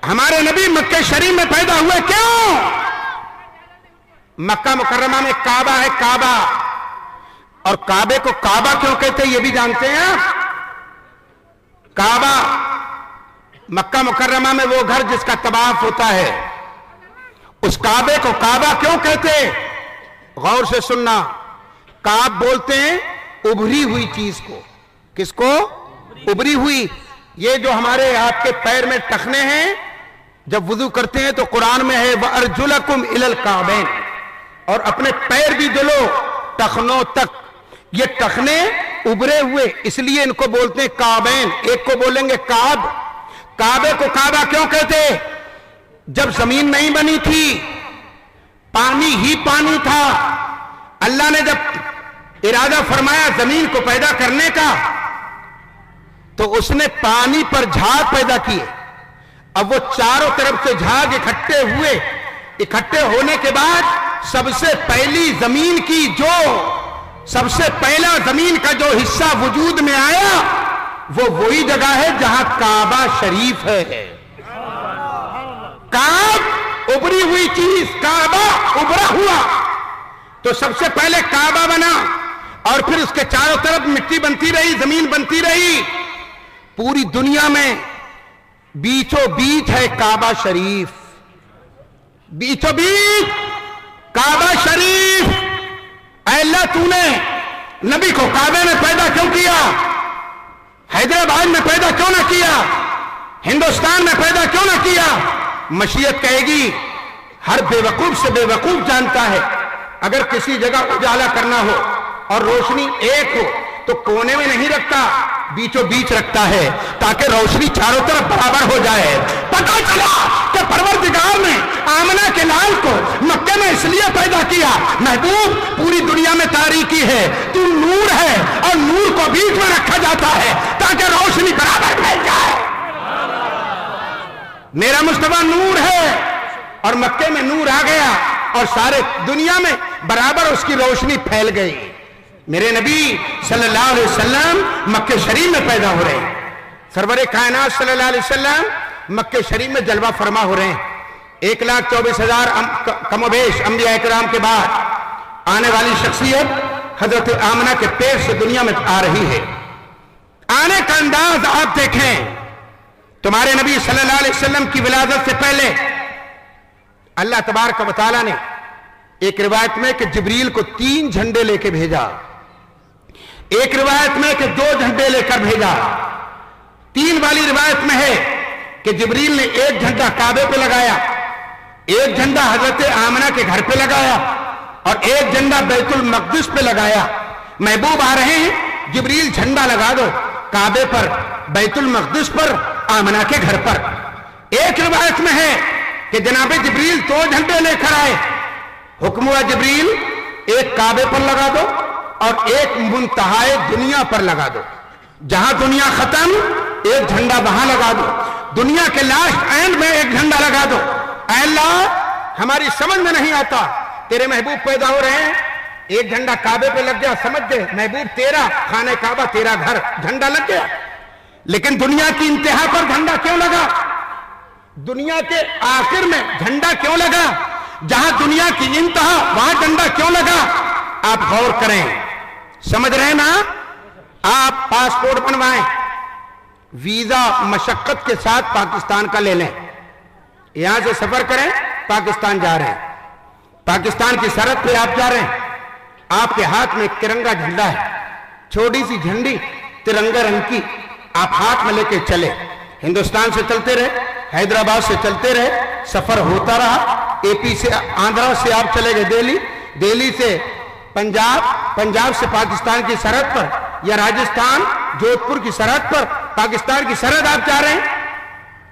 ہمارے نبی مکہ شریف میں پیدا ہوئے کیوں؟ مکہ مکرمہ میں کعبہ ہے، کعبہ. اور کعبے کو کعبہ کیوں کہتے ہیں یہ بھی جانتے ہیں آپ؟ کعبہ مکہ مکرمہ میں وہ گھر جس کا طواف ہوتا ہے، اس کعبے کو کعبہ کیوں کہتے؟ غور سے سننا. کعب بولتے ہیں ابھری ہوئی چیز کو. کس کو؟ ابھری ہوئی. یہ جو ہمارے آپ کے پیر میں ٹخنے ہیں، جب وضو کرتے ہیں تو قرآن میں ہے وَأَرْجُلَكُمْ إِلَى الْكَعْبَيْنِ، اور اپنے پیر بھی دلو ٹخنوں تک. یہ ٹخنے ابھرے ہوئے اس لیے ان کو بولتے ہیں کعبین. ایک کو بولیں گے کعب. کعبے کو کعبہ کیوں کہتے؟ جب زمین نہیں بنی تھی، پانی ہی پانی تھا. اللہ نے جب ارادہ فرمایا زمین کو پیدا کرنے کا تو اس نے پانی پر جھاگ پیدا کیے. اب وہ چاروں طرف سے جھاگ اکٹھے ہوئے. اکٹھے ہونے کے بعد سب سے پہلی زمین کی سب سے پہلا زمین کا جو حصہ وجود میں آیا وہ وہی جگہ ہے جہاں کعبہ شریف ہے. کعب ابھری ہوئی چیز، کعبہ ابھرا ہوا. تو سب سے پہلے کعبہ بنا اور پھر اس کے چاروں طرف مٹی بنتی رہی، زمین بنتی رہی. پوری دنیا میں بیچوں بیچ ہے کعبہ شریف. بیچوں بیچ کعبہ شریف. اے اللہ تو نے نبی کو کعبے میں پیدا کیوں کیا؟ حیدرآباد میں پیدا کیوں نہ کیا؟ ہندوستان میں پیدا کیوں نہ کیا؟ مشیت کہے گی ہر بے وقوف سے بے وقوف جانتا ہے اگر کسی جگہ اجالا کرنا ہو اور روشنی ایک ہو تو کونے میں نہیں رکھتا، بیچوں بیچ رکھتا ہے تاکہ روشنی چاروں طرف برابر ہو جائے. پتہ چلا کہ پروردگار نے آمنہ کے لال کو مکے میں اس لیے پیدا کیا محبوب پوری دنیا میں تاریکی ہے، تو نور ہے اور نور کو بیچ میں رکھا جاتا ہے تاکہ روشنی برابر پھیل جائے. میرا مصطفیٰ نور ہے اور مکے میں نور آ گیا اور سارے دنیا میں برابر اس کی روشنی پھیل گئی. میرے نبی صلی اللہ علیہ وسلم مکہ شریف میں پیدا ہو رہے ہیں. سرور کائنات صلی اللہ علیہ وسلم مکہ شریف میں جلوہ فرما ہو رہے ہیں. 1,24,000 کم و بیش انبیاء کرام کے بعد آنے والی شخصیت حضرت آمنہ کے پیٹ سے دنیا میں آ رہی ہے. آنے کا انداز آپ دیکھیں. تمہارے نبی صلی اللہ علیہ وسلم کی ولادت سے پہلے اللہ تبارک و تعالیٰ نے ایک روایت میں کہ جبریل کو 3 جھنڈے لے کے بھیجا، ایک روایت میں کہ 2 جھنڈے لے کر بھیجا. 3 والی روایت میں ہے کہ جبریل نے 1 جھنڈا کعبے پہ لگایا، 1 جھنڈا حضرت آمنہ کے گھر پہ لگایا اور 1 جھنڈا بیت المقدس پہ لگایا. محبوب آ رہے ہیں، جبریل جھنڈا لگا دو کعبے پر، بیت المقدس پر، آمنہ کے گھر پر. ایک روایت میں ہے کہ جناب جبریل 2 جھنڈے لے کر آئے. حکم ہوا جبریل 1 کعبے پر لگا دو اور 1 منتہائے دنیا پر لگا دو. جہاں دنیا ختم 1 جھنڈا وہاں لگا دو، دنیا کے لاسٹ اینڈ میں 1 جھنڈا لگا دو. اے اللہ ہماری سمجھ میں نہیں آتا، تیرے محبوب پیدا ہو رہے ہیں ایک جھنڈا کعبے پہ لگ گیا، سمجھ گئے محبوب تیرا، خانہ کعبہ تیرا گھر، جھنڈا لگ گیا۔ لیکن دنیا کی انتہا پر جھنڈا کیوں لگا؟ دنیا کے آخر میں جھنڈا کیوں لگا؟ جہاں دنیا کی انتہا وہاں جھنڈا کیوں لگا؟ آپ غور کریں، سمجھ رہے نا؟ آپ پاسپورٹ بنوائیں، ویزا مشقت کے ساتھ پاکستان کا لے لیں، یہاں سے سفر کریں، پاکستان جا رہے ہیں، پاکستان کی سرحد پہ آپ جا رہے ہیں، آپ کے ہاتھ میں ایک ترنگا جھنڈا ہے، چھوٹی سی جھنڈی ترنگا رنگ کی، آپ ہاتھ میں لے کے چلے، ہندوستان سے چلتے رہے، حیدرآباد سے چلتے رہے، سفر ہوتا رہا، اے پی سے آندھرا سے آپ چلے گئے دہلی، دہلی سے پنجاب، پنجاب سے پاکستان کی سرحد پر، یا راجستھان جودھ پور کی سرحد پر، پاکستان کی سرحد آپ جا رہے ہیں۔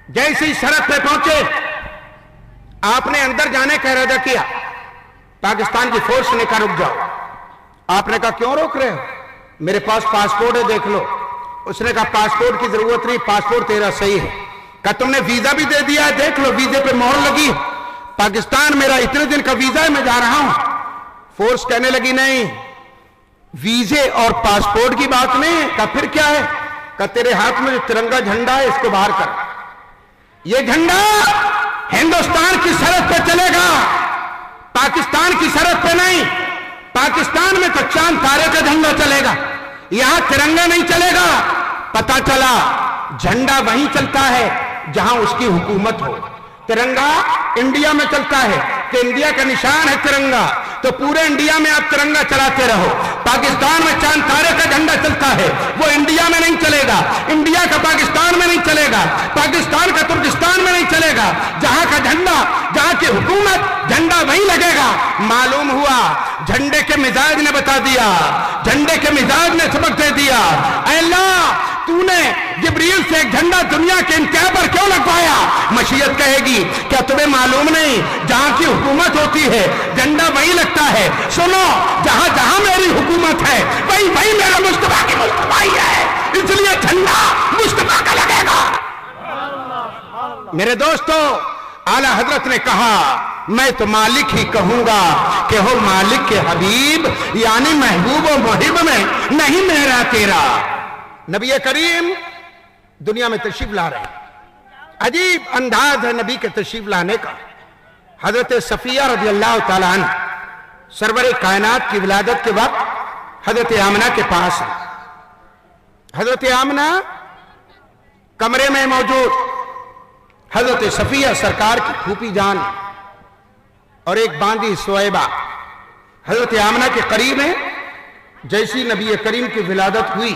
جیسے ہی سرحد پہ پہنچے، آپ نے اندر جانے کا ارادہ کیا، پاکستان کی فورس نے کہا رک جاؤ۔ آپ نے کہا کیوں روک رہے ہو؟ میرے پاس پاسپورٹ ہے دیکھ لو۔ اس نے کہا پاسپورٹ کی ضرورت نہیں، پاسپورٹ تیرا صحیح ہے۔ کہا تم نے ویزا بھی دے دیا ہے، دیکھ لو ویزے پہ مہر لگی، پاکستان میرا اتنے دن کا ویزا ہے، میں جا رہا ہوں۔ فورس کہنے لگی نہیں، ویزے اور پاسپورٹ کی بات نہیں، کہا پھر کیا ہے؟ کہا تیرے ہاتھ میں جو ترنگا جھنڈا ہے اس کو باہر کر، یہ جھنڈا ہندوستان کی سرحد پہ چلے گا، پاکستان کی سرحد پہ نہیں۔ پاکستان میں تو چاند تارے کا جھنڈا چلے گا، یہاں ترنگا نہیں چلے گا۔ پتا چلا جھنڈا وہیں چلتا ہے جہاں اس کی حکومت ہو۔ ترنگا انڈیا میں چلتا ہے کہ انڈیا کا نشان ہے ترنگا، تو پورے انڈیا میں آپ ترنگا چلاتے رہو۔ پاکستان میں چاند تارے کا جھنڈا چلتا ہے، وہ انڈیا میں نہیں چلے گا، انڈیا کا پاکستان میں نہیں چلے گا، پاکستان کا ترکستان میں نہیں چلے گا۔ جہاں کا جھنڈا، جہاں کی حکومت، جھنڈا وہیں لگے گا۔ معلوم ہوا جھنڈے کے مزاج نے بتا دیا، جھنڈے کے مزاج نے سبق دے دیا، اے اللہ تو نے جبریل سے ایک جھنڈا دنیا کے انتہا پر کیوں لگوایا؟ مشیت کہے گی کیا تمہیں معلوم نہیں جہاں کی حکومت ہوتی ہے جھنڈا وہی لگتا ہے؟ سنو، جہاں جہاں میری حکومت ہے وہی وہی میرا مصطفیٰ کی مصطفیٰ ہے، اس لیے جھنڈا مصطفیٰ کا لگے گا۔ میرے دوستو، اعلیٰ حضرت نے کہا میں تو مالک ہی کہوں گا کہ ہو مالک کے حبیب، یعنی محبوب و محب میں نہیں میرا تیرا۔ نبی کریم دنیا میں تشریف لا رہے ہیں، عجیب انداز ہے نبی کے تشریف لانے کا۔ حضرت صفیہ رضی اللہ تعالیٰ عنہ سرور کائنات کی ولادت کے وقت حضرت آمنہ کے پاس ہے۔ حضرت آمنہ کمرے میں موجود، حضرت صفیہ سرکار کی پھوپھی جان اور ایک باندی سویبہ حضرت آمنہ کے قریب ہیں۔ جیسی نبی کریم کی ولادت ہوئی،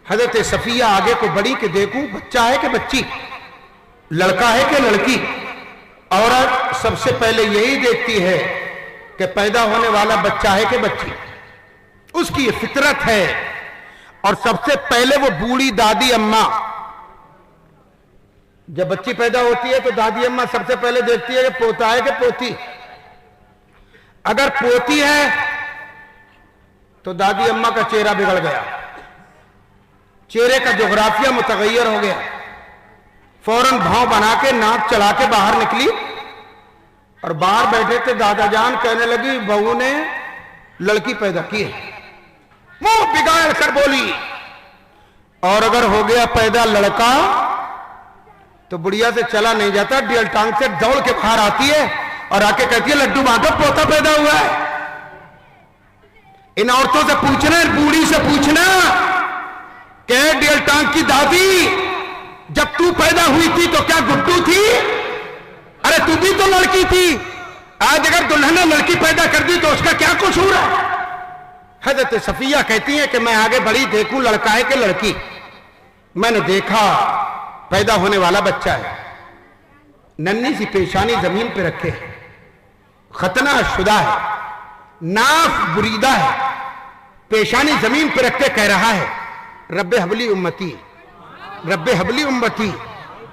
حضرت صفیہ آگے کو بڑی کہ دیکھوں بچہ ہے کہ بچی، لڑکا ہے کہ لڑکی۔ عورت سب سے پہلے یہی دیکھتی ہے کہ پیدا ہونے والا بچہ ہے کہ بچی، اس کی یہ فطرت ہے۔ اور سب سے پہلے وہ بوڑھی دادی اماں، جب بچی پیدا ہوتی ہے تو دادی اماں سب سے پہلے دیکھتی ہے کہ پوتا ہے کہ پوتی۔ اگر پوتی ہے تو دادی اماں کا چہرہ بگڑ گیا، چہرے کا جغرافیہ متغیر ہو گیا، فوراً بھاؤں بنا کے ناک چلا کے باہر نکلی، اور باہر بیٹھے تھے دادا جان کہنے لگی بہو نے لڑکی پیدا کی ہے، منہ بگاڑ کر بولی۔ اور اگر ہو گیا پیدا لڑکا تو بڑھیا سے چلا نہیں جاتا، ڈیل ٹانگ سے دوڑ کے باہر آتی ہے اور آ کے کہتی ہے لڈو باندھو پوتا پیدا ہوا ہے۔ ان عورتوں سے پوچھنا، بوڑھی سے پوچھنا کہ ڈیل ٹانگ کی دادی جب تو پیدا ہوئی تھی تو کیا گڈو تھی؟ ارے تو بھی تو لڑکی تھی، آج اگر دلہن نے لڑکی پیدا کر دی تو اس کا کیا قصور ہے؟ حضرت صفیہ کہتی ہیں کہ میں آگے بڑی دیکھوں لڑکا ہے کہ لڑکی، میں نے دیکھا پیدا ہونے والا بچہ ہے، ننھی سی پیشانی زمین پہ رکھے ہے، ختنہ شدہ ہے، ناف بریدہ ہے، پیشانی زمین پہ رکھ کے کہہ رہا ہے رب حبلی امتی، رب حبلی امتی،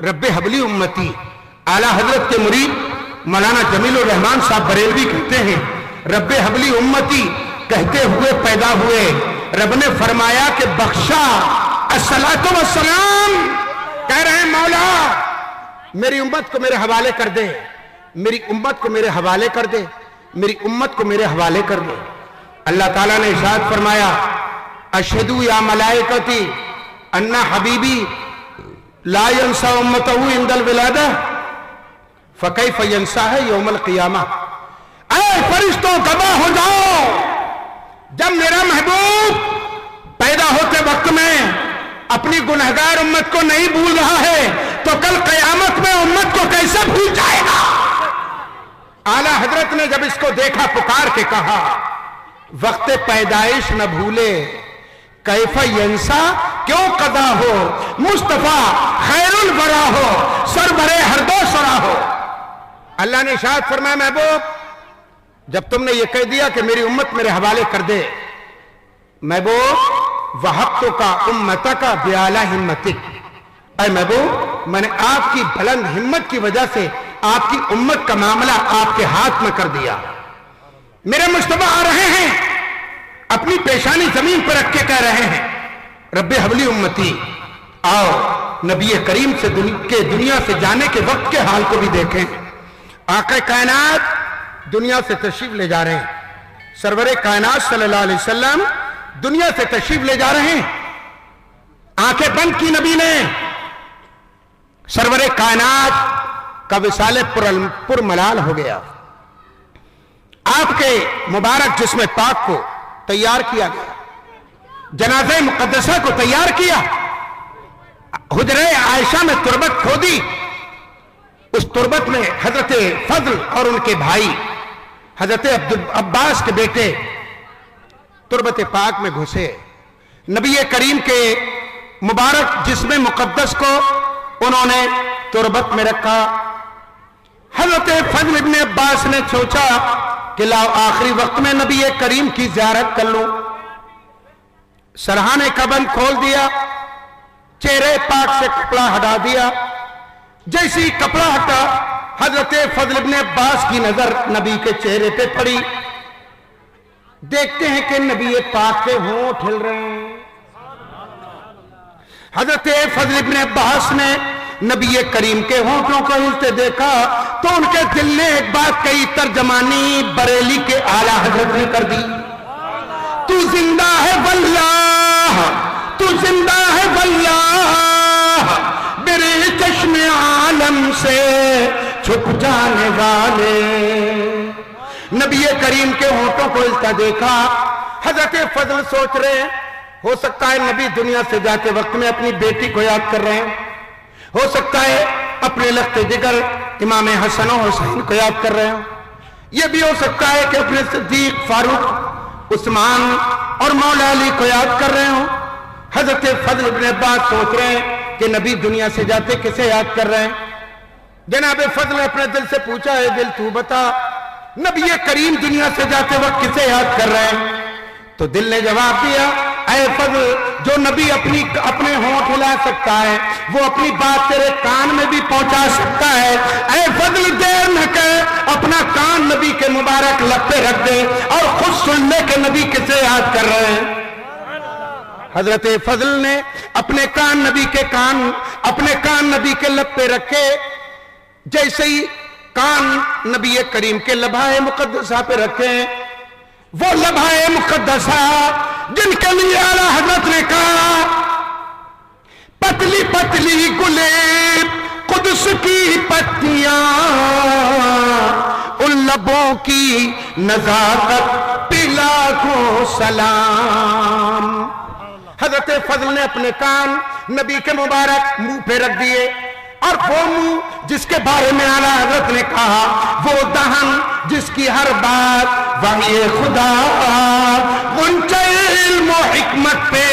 رب حبلی امتی۔ اعلیٰ حضرت کے مرید مولانا جمیل الرحمان صاحب بریلوی کہتے ہیں رب حبلی امتی کہتے ہوئے پیدا ہوئے، رب نے فرمایا کہ بخشا الصلاۃ والسلام، کہہ رہے ہیں مولا میری امت کو میرے حوالے کر دے، میری امت کو میرے حوالے کر دے، میری امت کو میرے حوالے کر دے۔ اللہ تعالیٰ نے ارشاد فرمایا اشہدو یا ملائکتی ان حبیبی لا ینسا امتہ عند الولادہ فکیف ینسا ہے یوم القیامہ۔ اے فرشتوں گواہ ہو جاؤ، جب میرا محبوب پیدا ہوتے وقت میں اپنی گنہگار امت کو نہیں بھول رہا ہے تو کل قیامت میں امت کو کیسے بھول جائے گا؟ اعلیٰ حضرت نے جب اس کو دیکھا پکار کے کہا وقت پیدائش نہ بھولے، کیف ینسا کیوں قضا ہو، مصطفیٰ خیر الورا ہو، سربرے ہر دو سرا ہو۔ اللہ نے ارشاد فرمایا محبوب جب تم نے یہ کہہ دیا کہ میری امت میرے حوالے کر دے، محبوب وَحَبْتُكَ أُمَّتَكَ بِعَلَى ہمتک، اے محبوب میں نے آپ کی بلند ہمت کی وجہ سے آپ کی امت کا معاملہ آپ کے ہاتھ میں کر دیا۔ میرے مصطفیٰ آ رہے ہیں، اپنی پیشانی زمین پر رکھ کے کہہ رہے ہیں رب حبلی امتی، آؤ نبی کریم سے دنیا سے جانے کے وقت کے حال کو بھی دیکھیں۔ آقا کائنات دنیا سے تشریف لے جا رہے ہیں، سرور کائنات صلی اللہ علیہ وسلم دنیا سے تشریف لے جا رہے ہیں۔ آنکھیں بند کی نبی نے، سرور کائنات کا وصال پر ملال ہو گیا، آپ کے مبارک جسم پاک کو تیار کیا گیا، جنازہ مقدسہ کو تیار کیا، حجرہ عائشہ میں تربت کھودی، اس تربت میں حضرت فضل اور ان کے بھائی حضرت عباس کے بیٹے تربت پاک میں گھسے، نبی کریم کے مبارک جسم مقدس کو انہوں نے تربت میں رکھا۔ حضرت فضل ابن عباس نے سوچا کہ لاؤ آخری وقت میں نبی کریم کی زیارت کر لوں، سرہانے کا بند کھول دیا، چہرے پاک سے کپڑا ہٹا دیا، جیسی کپڑا ہٹا حضرت فضل ابن عباس کی نظر نبی کے چہرے پہ پڑی، دیکھتے ہیں کہ نبی پاک کے ہونٹ ہل رہے ہیں۔ حضرت فضل ابن عباس نے نبی کریم کے ہونٹوں کو ہلتے دیکھا تو ان کے دل نے ایک بات کہی، ترجمانی بریلی کے اعلیٰ حضرت نے کر دی، تو زندہ ہے واللہ، تو زندہ ہے واللہ، میرے چشم عالم سے چھپ جانے والے۔ نبی کریم کے ہونٹوں کو ہلتا دیکھا، حضرت فضل سوچ رہے ہیں ہو سکتا ہے نبی دنیا سے جاتے وقت میں اپنی بیٹی کو یاد کر رہے ہیں، ہو سکتا ہے اپنے لخت جگر امام حسن و حسین کو یاد کر رہے ہیں، یہ بھی ہو سکتا ہے کہ اپنے صدیق فاروق عثمان اور مولا علی کو یاد کر رہے ہوں۔ حضرت فضل ابن عباس سوچ رہے ہیں کہ نبی دنیا سے جاتے کسے یاد کر رہے ہیں؟ جناب فضل نے اپنے دل سے پوچھا، ہے دل تو بتا نبی کریم دنیا سے جاتے وقت کسے یاد کر رہے ہیں؟ تو دل نے جواب دیا، اے فضل جو نبی اپنے ہونٹ ہلا سکتا ہے وہ اپنی بات تیرے کان میں بھی پہنچا سکتا ہے۔ اے فضل دیر نہ کر، اپنا کان نبی کے مبارک لب پہ رکھ دے اور خود سن لے کہ نبی کسے یاد کر رہے ہیں۔ حضرت فضل نے اپنے کان نبی کے لب پہ رکھے، جیسے ہی کان نبی کریم کے لبھائے مقدسہ پہ رکھے، وہ لبھائے مقدسہ جن کے لیے اعلیٰ حضرت نے کہا پتلی پتلی گلے قدس کی پتیاں، ان لبوں کی نزاکت پہ لاکھوں سلام۔ حضرت فضل نے اپنے کان نبی کے مبارک منہ پہ رکھ دیے، اور وہ منہ جس کے بارے میں اعلیٰ حضرت نے کہا، وہ دہن جس کی ہر بات وحی خدا، غنچہ علم و حکمت پہ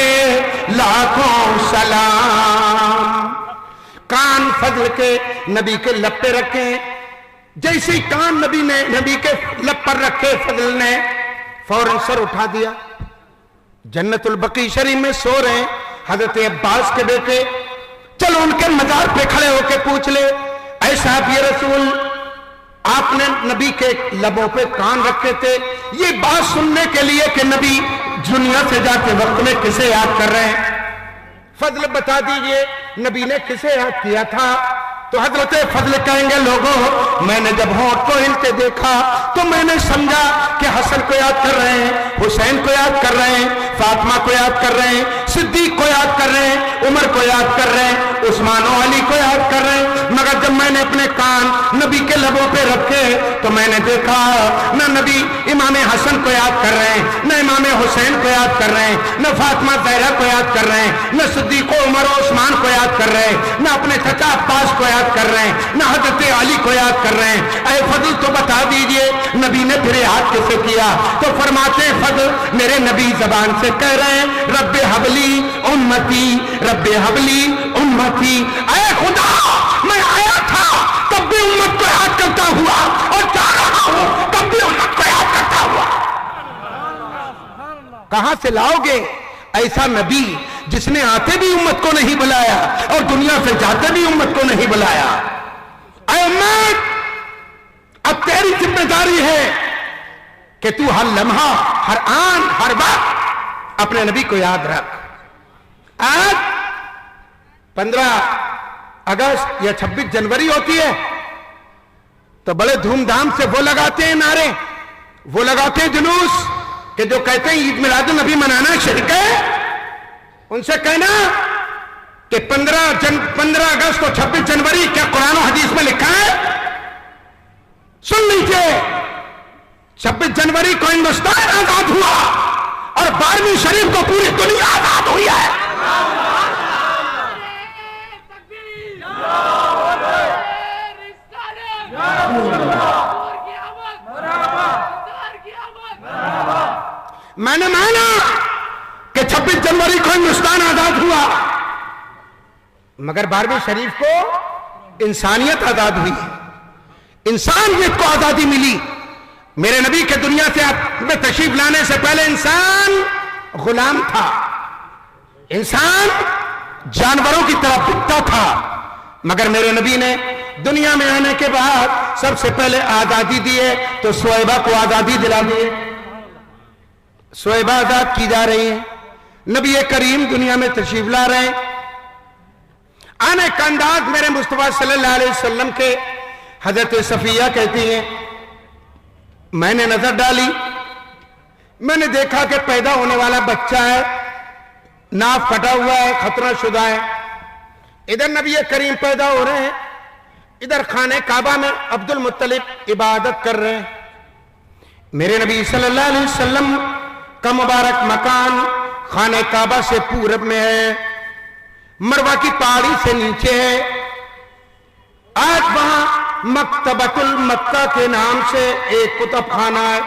لاکھوں سلام۔ کان فضل کے نبی کے لب پہ رکھے، جیسی کان نبی کے لب پر رکھے، فضل نے فوراً سر اٹھا دیا۔ جنت البقیع شریف میں سو رہے ہیں حضرت عباس کے بیٹے، چلو ان کے مزار پہ کھڑے ہو کے پوچھ لے، اے صاحب یہ رسول آپ نے نبی کے لبوں پہ کان رکھے تھے یہ بات سننے کے لیے کہ نبی دنیا سے جاتے وقت میں کسے یاد کر رہے ہیں؟ فضل بتا دیجئے نبی نے کسے یاد کیا تھا؟ تو حضرت فضل کہیں گے لوگوں میں نے جب ہونٹ کو ہلتے دیکھا تو میں نے سمجھا کہ حسن کو یاد کر رہے ہیں، حسین کو یاد کر رہے ہیں، فاطمہ کو یاد کر رہے ہیں، صدیق کو یاد کر رہے ہیں، عمر کو یاد کر رہے ہیں، عثمان و علی کو یاد کر رہے ہیں۔ مگر جب میں نے اپنے کان نبی کے لبوں پہ رکھے تو میں نے دیکھا نہ نبی امام حسن کو یاد کر رہے ہیں، نہ امام حسین کو یاد کر رہے ہیں، نہ فاطمہ زہرا کو یاد کر رہے ہیں، نہ صدیق و عمر و عثمان کو یاد کر رہے ہیں، نہ اپنے چچا عباس کو یاد کر رہے ہیں، نہ حضرت علی کو یاد کر رہے ہیں۔ اے فضل تو بتا دیجئے نبی نے پھر یاد کیسے کیا؟ تو فرماتے ہیں فضل میرے نبی زبان سے کہہ رہے ہیں رب حبلی امتی، رب حبلی امتی۔ اے خدا میں آیا تھا تب بھی امت کو یاد کرتا ہوا اور جا رہا ہوں تب بھی امت کو یاد کرتا ہوا۔ کہاں سے لاؤ گے ایسا نبی جس نے آتے بھی امت کو نہیں بلایا اور دنیا سے جاتے بھی امت کو نہیں بلایا؟ اے امت اب تیری ذمہ داری ہے کہ تو ہر لمحہ، ہر آن، ہر وقت اپنے نبی کو یاد رکھ۔ آج 15 اگست یا 26 جنوری ہوتی ہے تو بڑے دھوم دھام سے وہ لگاتے ہیں نعرے، وہ لگاتے ہیں جلوس کہ جو کہتے ہیں عید میلاد النبی منانا شرک ہے۔ ان سے کہنا کہ 15 اگست اور 26 جنوری کیا قرآن و حدیث میں لکھا ہے؟ سن لیجئے 26 جنوری کو ہندوستان آزاد ہوا اور 12ویں شریف کو پوری دنیا آزاد ہوئی ہے۔ میں نے مانا کہ 26 جنوری کو ہندوستان آزاد ہوا مگر 12ویں شریف کو انسانیت آزاد ہوئی، انسانیت کو آزادی ملی۔ میرے نبی کے دنیا سے تشریف لانے سے پہلے انسان غلام تھا، انسان جانوروں کی طرح بکتا تھا، مگر میرے نبی نے دنیا میں آنے کے بعد سب سے پہلے آزادی دی ہے تو صہیبہ کو آزادی دلا دی ہے۔ صہیبہ آزاد کی جا رہی ہیں، نبی کریم دنیا میں تشریف لا رہے ہیں۔ آنے کا انداز میرے مصطفیٰ صلی اللہ علیہ وسلم کے حضرت صفیہ کہتی ہیں میں نے نظر ڈالی، میں نے دیکھا کہ پیدا ہونے والا بچہ ہے، ناف کٹا ہوا ہے، خطرہ شدہ ہے۔ ادھر نبی کریم پیدا ہو رہے ہیں، ادھر خانہ کعبہ میں عبد المطلب عبادت کر رہے ہیں۔ میرے نبی صلی اللہ علیہ وسلم کا مبارک مکان خانہ کعبہ سے پورب میں ہے، مروہ کی پہاڑی سے نیچے ہے۔ آج وہاں مکتبۃ المکہ کے نام سے ایک کتب خانہ ہے۔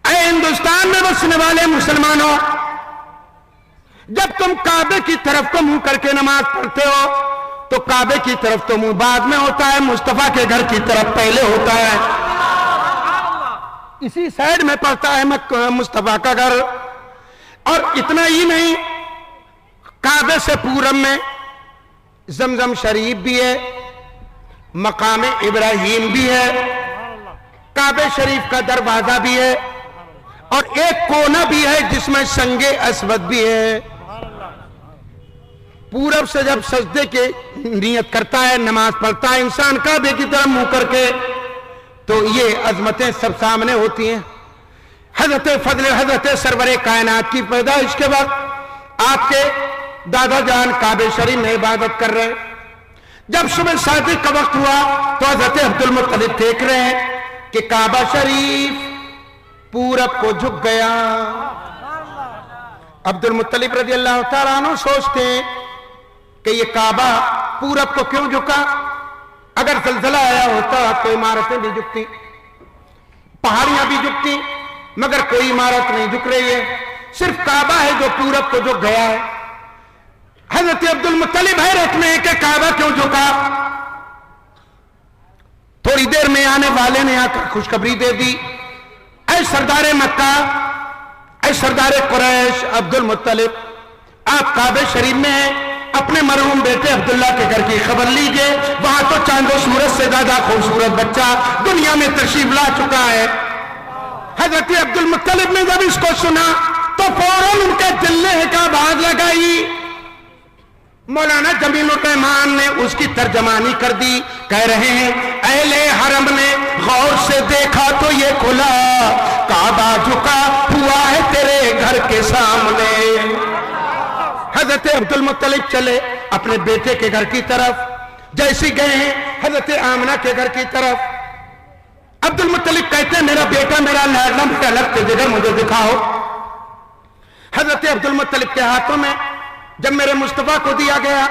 اے ہندوستان میں بسنے والے مسلمانوں، جب تم کعبے کی طرف کو منہ کر کے نماز پڑھتے ہو تو کعبے کی طرف تو منہ بعد میں ہوتا ہے، مصطفیٰ کے گھر کی طرف پہلے ہوتا ہے۔ اسی سائیڈ میں پڑتا ہے مصطفیٰ کا گھر۔ اور اتنا ہی نہیں، کعبے سے پورب میں زمزم شریف بھی ہے، مقام ابراہیم بھی ہے، کعبے شریف کا دروازہ بھی ہے، اور ایک کونا بھی ہے جس میں سنگ اسود بھی ہے۔ پورب سے جب سجدے کی نیت کرتا ہے، نماز پڑھتا ہے انسان کعبے کی طرف منہ کر کے، تو یہ عظمتیں سب سامنے ہوتی ہیں۔ حضرت فضل حضرت سرور کائنات کی پیدائش کے وقت آپ کے دادا جان کعبہ شریف میں عبادت کر رہے ہیں۔ جب صبح صادق کا وقت ہوا تو حضرت عبد المطلب دیکھ رہے ہیں کہ کعبہ شریف پورب کو جھک گیا۔ عبد المطلب رضی اللہ تعالیٰ عنہ سوچتے ہیں کہ یہ کعبہ پورب کو کیوں جھکا؟ اگر زلزلہ آیا ہوتا تو عمارتیں بھی جھکتی، پہاڑیاں بھی جھکتی، مگر کوئی عمارت نہیں جھک رہی ہے، صرف کعبہ ہے جو پورب کو جھک گیا ہے۔ حضرت عبد المطلب حیرت میں کہ کعبہ کیوں جھکا؟ تھوڑی دیر میں آنے والے نے آ کر خوشخبری دے دی، اے سردار مکہ، اے سردار قریش عبد المطلب، آپ کعبہ شریف میں ہیں، اپنے مرحوم بیٹے عبداللہ کے گھر کی خبر لیجئے، وہاں تو چاند و سورج سے زیادہ خوبصورت بچہ دنیا میں تشریف لا چکا ہے۔ حضرت عبد المطلب نے جب اس کو سنا تو فوراً ان کے دل نے ایک آواز لگائی، مولانا جمیل الرحمان نے اس کی ترجمانی کر دی. کہہ رہے ہیں اہل حرم نے غور سے دیکھا تو یہ کھلا کعبہ جھکا ہوا ہے تیرے گھر کے سامنے. حضرت عبد المطلب چلے اپنے بیٹے کے گھر کی طرف. جیسے گئے ہیں حضرت آمنہ کے گھر کی طرف, عبد المطلب کہتے ہیں میرا بیٹا, میرا لاڈلا, میرا لگتے جگر مجھے دکھاؤ. حضرت عبد المطلب کے ہاتھوں میں جب میرے مصطفیٰ کو دیا گیا,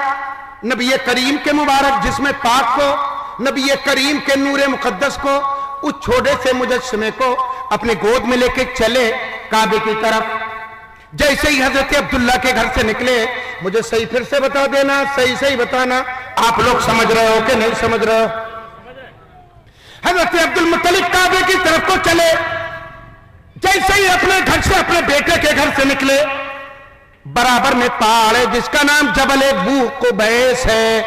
نبی کریم کے مبارک جسم پاک کو, نبی کریم کے نور مقدس کو, اس چھوٹے سے مجسمے کو اپنے گود میں لے کے چلے کعبے کی طرف. جیسے ہی حضرت عبداللہ کے گھر سے نکلے, مجھے صحیح پھر سے بتا دینا, صحیح بتانا آپ لوگ سمجھ رہے ہو کہ نہیں سمجھ رہے ہو. حضرت عبد المطلب کعبے کی طرف کو چلے. جیسے ہی اپنے گھر سے, اپنے بیٹے کے گھر سے نکلے, برابر میں پہاڑ ہے جس کا نام جبل بو قبیس ہے.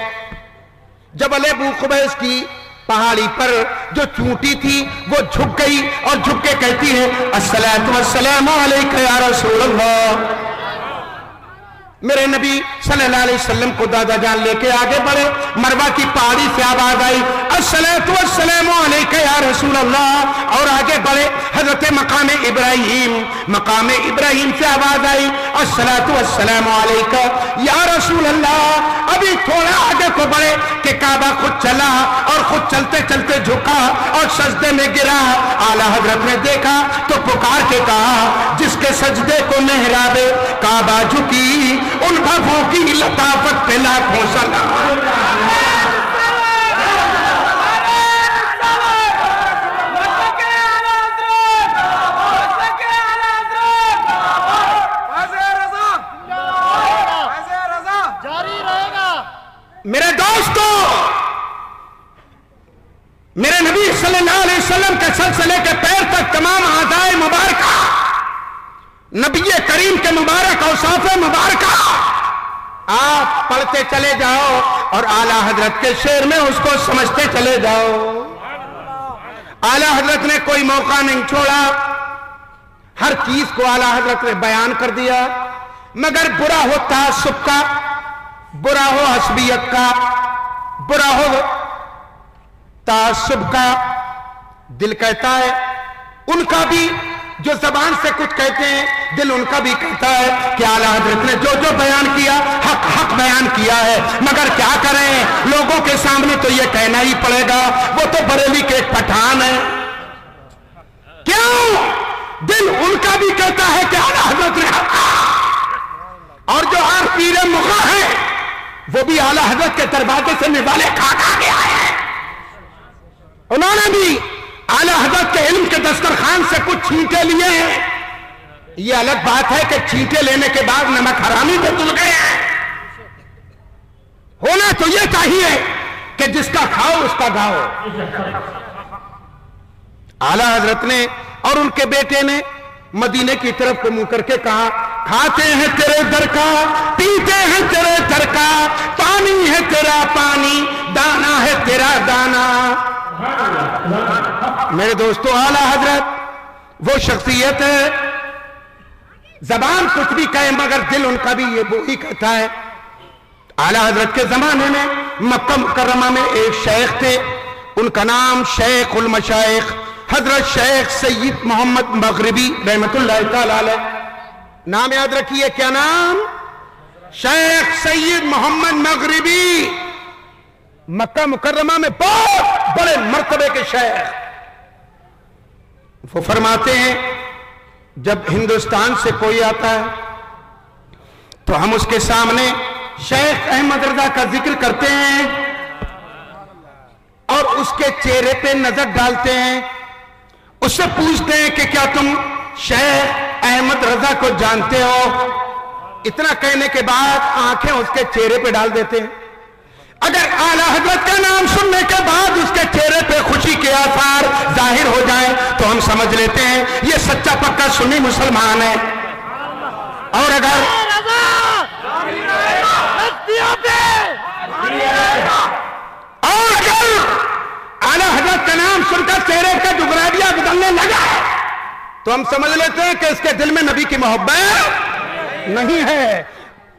جبل بو قبیس کی پہاڑی پر جو چونٹی تھی وہ جھک گئی اور جھک کے کہتی ہے الصلاۃ والسلام علیک یا رسول اللہ. میرے نبی صلی اللہ علیہ وسلم کو دادا جان لے کے آگے بڑھے. مروہ کی پہاڑی سے آواز آئی الصلاۃ والسلام علیک یا رسول اللہ, اور آگے بڑھے. حضرت مقام ابراہیم سے آواز آئی الصلاۃ والسلام علیک یا رسول اللہ. ابھی تھوڑا آگے کو بڑھے کہ کعبہ خود چلا اور خود چلتے چلتے جھکا اور سجدے میں گرا. اعلیٰ حضرت نے دیکھا تو پکار کے کہا جس کے سجدے کو محراب کعبہ جھکی ان بھووں کی لطافت پہ لاکھوں سلام. میرے دوستو, میرے نبی صلی اللہ علیہ وسلم کے سلسلے کے پیر تک تمام اعضائے مبارکہ, نبی کریم کے مبارک اوصاف مبارکہ آپ پڑھتے چلے جاؤ اور اعلیٰ حضرت کے شعر میں اس کو سمجھتے چلے جاؤ. اعلیٰ حضرت نے کوئی موقع نہیں چھوڑا, ہر چیز کو اعلیٰ حضرت نے بیان کر دیا, مگر برا ہو تعصب کا, برا ہو حسبیت کا, برا ہو تعصب کا. دل کہتا ہے ان کا بھی, جو زبان سے کچھ کہتے ہیں دل ان کا بھی کہتا ہے کہ اعلیٰ حضرت نے جو بیان کیا حق بیان کیا ہے. مگر کیا کریں, لوگوں کے سامنے تو یہ کہنا ہی پڑے گا وہ تو بریلی کے ایک پٹھان ہے. کیوں؟ دل ان کا بھی کہتا ہے کہ اعلیٰ حضرت نے حق, اور جو ہر پیر مغاں ہیں وہ بھی اعلیٰ حضرت کے دروازے سے نوالے کھا کے آئے ہیں. انہوں نے بھی اعلیٰ حضرت کے علم کے دسترخوان سے کچھ چھینٹے لیے ہیں. یہ الگ بات ہے کہ چھینٹے لینے کے بعد نمک حرامی پہ تل گئے ہیں. ہونا تو یہ چاہیے کہ جس کا کھاؤ اس کا گاؤ. اعلیٰ حضرت نے اور ان کے بیٹے نے مدینے کی طرف کو منہ کر کے کہا کھاتے ہیں تیرے در کا, پیتے ہیں تیرے در کا, پانی ہے تیرا پانی, دانا ہے تیرا دانا. میرے دوستو, اعلیٰ حضرت وہ شخصیت ہے, زبان کچھ بھی کہے مگر دل ان کا بھی یہ وہی کہتا ہے. اعلیٰ حضرت کے زمانے میں مکہ مکرمہ میں ایک شیخ تھے, ان کا نام شیخ المشائخ حضرت شیخ سید محمد مغربی رحمت اللہ تعالی علیہ. نام یاد رکھیے, کیا نام؟ شیخ سید محمد مغربی, مکہ مکرمہ میں بہت بڑے مرتبے کے شیخ. وہ فرماتے ہیں جب ہندوستان سے کوئی آتا ہے تو ہم اس کے سامنے شیخ احمد رضا کا ذکر کرتے ہیں اور اس کے چہرے پہ نظر ڈالتے ہیں, اس سے پوچھتے ہیں کہ کیا تم شیخ احمد رضا کو جانتے ہو؟ اتنا کہنے کے بعد آنکھیں اس کے چہرے پہ ڈال دیتے ہیں. اگر اعلیٰ حضرت کا نام سننے کے بعد اس کے چہرے پہ خوشی کے آثار ظاہر ہو جائیں تو ہم سمجھ لیتے ہیں یہ سچا پکا سنی مسلمان ہے. اور اگر اعلیٰ حضرت کا نام سن کر چہرے کا جغرافیہ بدلنے لگا تو ہم سمجھ لیتے ہیں کہ اس کے دل میں نبی کی محبت نہیں ہے.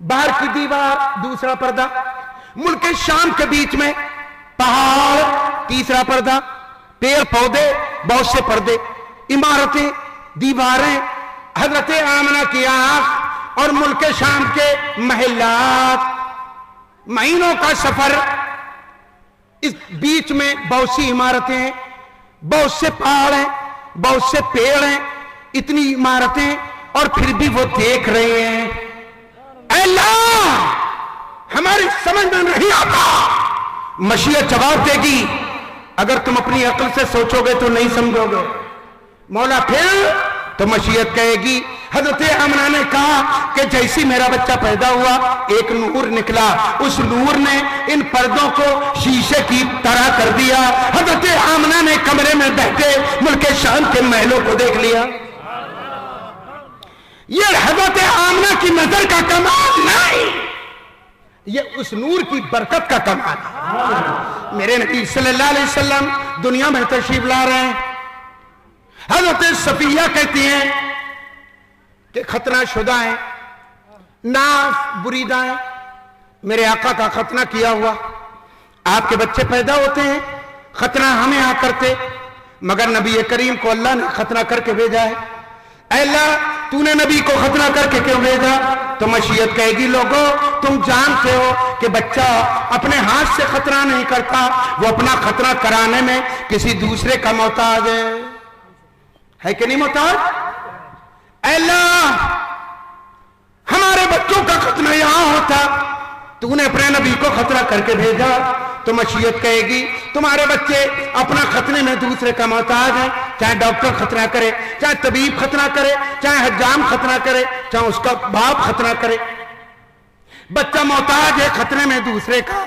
باہر کی دیوار دوسرا پردہ، ملک شام کے بیچ میں پہاڑ تیسرا پردہ، پیڑ پودے بہت سے پردے، عمارتیں، دیواریں، حضرت آمنہ کی آنکھ اور ملک شام کے محلات، مہینوں کا سفر، اس بیچ میں بہت سی عمارتیں ہیں، بہت سے پہاڑ ہیں، بہت سے پیڑ ہیں، اتنی عمارتیں، اور پھر بھی وہ دیکھ رہے ہیں۔ اے اللہ ہماری سمجھ میں نہیں آتا۔ مشیت جواب دے گی اگر تم اپنی عقل سے سوچو گے تو نہیں سمجھو گے۔ مولا پھر تو مشیت کہے گی، حضرت آمنہ نے کہا کہ جیسی میرا بچہ پیدا ہوا ایک نور نکلا، اس نور نے ان پردوں کو شیشے کی طرح کر دیا۔ حضرت آمنہ نے کمرے میں بیٹھے ملک شام کے محلوں کو دیکھ لیا۔ یہ حضرت آمنہ کی نظر کا کمال نہیں، یہ اس نور کی برکت کا کمال ہے۔ میرے نبی صلی اللہ علیہ وسلم دنیا میں تشریف لا رہے ہیں۔ حضرت صفیہ کہتی ہیں کہ ختنہ شدہ ہیں، ناف بریدہ ہیں، میرے آقا کا ختنہ کیا ہوا، آپ کے بچے پیدا ہوتے ہیں، ختنہ ہمیں آ کرتے، مگر نبی کریم کو اللہ نے ختنہ کر کے بھیجا ہے۔ اے اللہ تو نے نبی کو ختنہ کر کے کیوں بھیجا؟ تو مشیت کہے گی، لوگوں تم جانتے ہو کہ بچہ اپنے ہاتھ سے ختنہ نہیں کرتا، وہ اپنا ختنہ کرانے میں کسی دوسرے کا محتاج ہے کہ نہیں محتاج؟ اے اللہ ہمارے بچوں کا ختنہ یہاں ہوتا، تو نے اپنے نبی کو ختنہ کر کے بھیجا۔ تو مشیت کہے گی تمہارے بچے اپنا ختنے میں دوسرے کا محتاج ہے، چاہے ڈاکٹر ختنہ کرے، چاہے طبیب ختنہ کرے، چاہے حجام ختنہ کرے، چاہے اس کا باپ ختنہ کرے، بچہ محتاج ہے ختنے میں دوسرے کا۔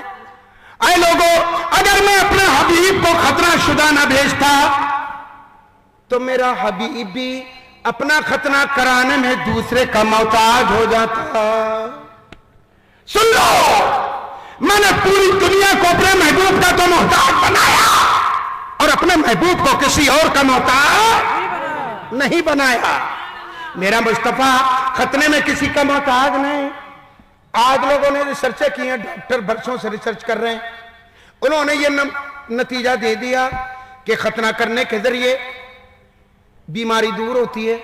اے لوگوں اگر میں اپنے حبیب کو ختنہ شدہ نہ بھیجتا تو میرا حبیب بھی اپنا ختنہ کرانے میں دوسرے کا محتاج ہو جاتا۔ سن لو، میں نے پوری دنیا کو اپنے محبوب کا تو محتاج بنایا اور اپنے محبوب کو کسی اور کا محتاج نہیں بنایا۔ میرا مصطفیٰ ختنے میں کسی کا محتاج نہیں۔ آج لوگوں نے ریسرچیں کی ہیں، ڈاکٹر برسوں سے ریسرچ کر رہے ہیں، انہوں نے یہ نتیجہ دے دیا کہ ختنہ کرنے کے ذریعے بیماری دور ہوتی ہے،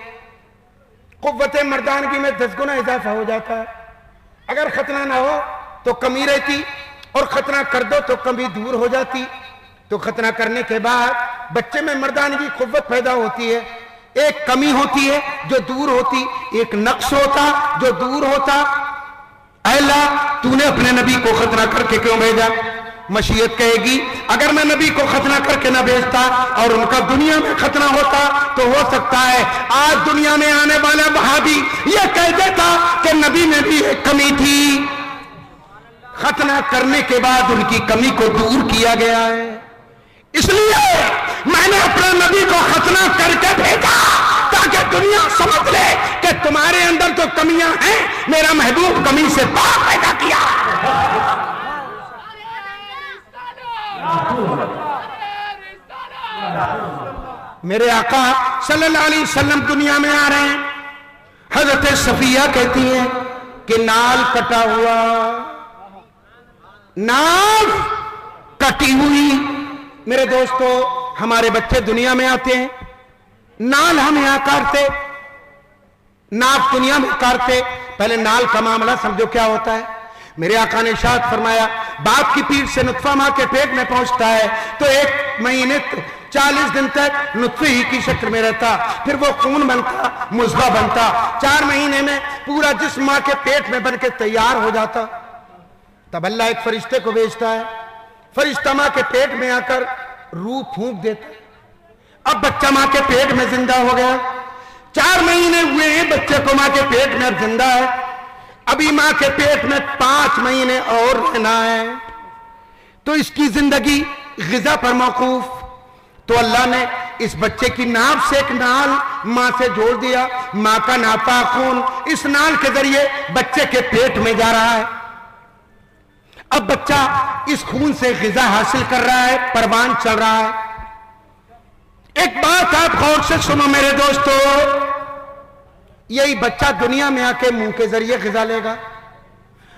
قوت مردانگی میں 10 گنا اضافہ ہو جاتا ہے۔ اگر ختنہ نہ ہو تو کمی رہتی، اور ختنہ کر دو تو کمی دور ہو جاتی۔ تو ختنہ کرنے کے بعد بچے میں مردانگی قوت پیدا ہوتی ہے، ایک کمی ہوتی ہے جو دور ہوتی، ایک نقص ہوتا جو دور ہوتا۔ اے اللہ تو نے اپنے نبی کو ختنہ کر کے کیوں بھیجا؟ مشیت کہے گی اگر میں نبی کو ختنہ کر کے نہ بھیجتا اور ان کا دنیا میں ختنہ ہوتا تو ہو سکتا ہے آج دنیا میں آنے والا وہابی یہ کہہ دیتا کہ نبی میں بھی ایک کمی تھی، ختنہ کرنے کے بعد ان کی کمی کو دور کیا گیا ہے۔ اس لیے میں نے اپنے نبی کو ختنہ کر کے بھیجا تاکہ دنیا سمجھ لے کہ تمہارے اندر تو کمیاں ہیں، میرا محبوب کمی سے پاک پیدا کیا۔ میرے آقا صلی اللہ علیہ وسلم دنیا میں آ رہے ہیں، حضرت صفیہ کہتی ہیں کہ نال کٹا ہوا، نال کٹی ہوئی۔ میرے دوستو ہمارے بچے دنیا میں آتے ہیں، نال ہم یہاں کاٹتے، ناف دنیا میں کاٹتے، پہلے نال کا معاملہ سمجھو کیا ہوتا ہے۔ میرے آقا نے ارشاد فرمایا باپ کی پیٹ سے نطفہ ماں کے پیٹ میں پہنچتا ہے تو 1 مہینے 40 دن تک نطفے ہی کی شکل میں رہتا، پھر وہ خون بنتا، مضغہ بنتا، 4 مہینے میں پورا جسم ماں کے پیٹ میں بن کے تیار ہو جاتا۔ تب اللہ ایک فرشتے کو بھیجتا ہے، فرشتہ ماں کے پیٹ میں آ کر روح پھونک دیتا ہے، اب بچہ ماں کے پیٹ میں زندہ ہو گیا، 4 مہینے ہوئے ہیں بچے کو ماں کے پیٹ میں اب زندہ ہے، ابھی ماں کے پیٹ میں 5 مہینے اور رہنا ہے، تو اس کی زندگی غذا پر موقوف۔ تو اللہ نے اس بچے کی ناف سے ایک نال ماں سے جوڑ دیا، ماں کا ناپاک خون اس نال کے ذریعے بچے کے پیٹ میں جا رہا ہے، اب بچہ اس خون سے غذا حاصل کر رہا ہے، پروان چل رہا ہے۔ ایک بات آپ غور سے سنو میرے دوستو، یہی بچہ دنیا میں آ کے منہ کے ذریعے غذا لے گا،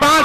5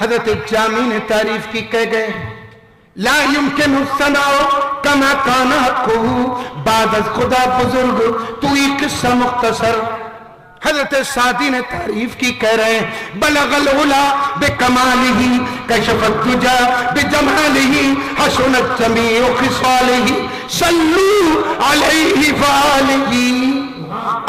حضرت جامی نے تعریف کی، کہہ گئے لا یمکن الثناء کما کان حقہ، بعد از خدا بزرگ تو ہی قصہ مختصر۔ حضرت سعدی نے تعریف کی، کہہ رہے ہیں بلغ العلا بکمالہ کشف الدجا بجمالہ حسنت جمیع خصالہ صلو علیہ وآلہ۔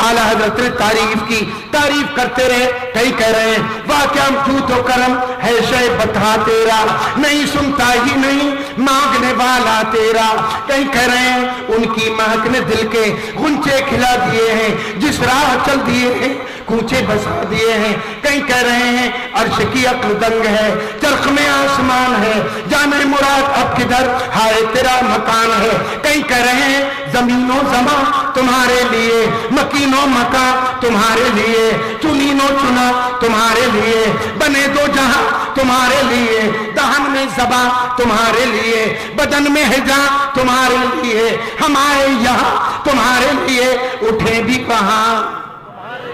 اعلیٰ حضرت نے تعریف کی، تعریف کرتے رہے، کئی کہہ رہے ہیں واقعہ جود و کرم ہے شے بتا تیرا، نہیں سنتا ہی نہیں مانگنے والا تیرا۔ کئی کہہ رہے ہیں ان کی مہک نے دل کے غنچے کھلا دیے ہیں، جس راہ چل دیے ہیں کوچے بسا دیے ہیں۔ کئی کہہ رہے ہیں عرش کی عقل دنگ ہے، چرخ میں آسمان ہے، جانے مراد اب کدھر ہائے تیرا مکان ہے۔ کئی کہہ رہے ہیں زمین و زمان تمہارے لیے، مکین و مکان تمہارے لیے، چنین و چنا تمہارے لیے، بنے دو جہاں تمہارے لیے، دہن میں زباں تمہارے لیے، بدن میں ہجاں تمہارے لیے، ہم آئے یہاں تمہارے لیے، اٹھے بھی کہاں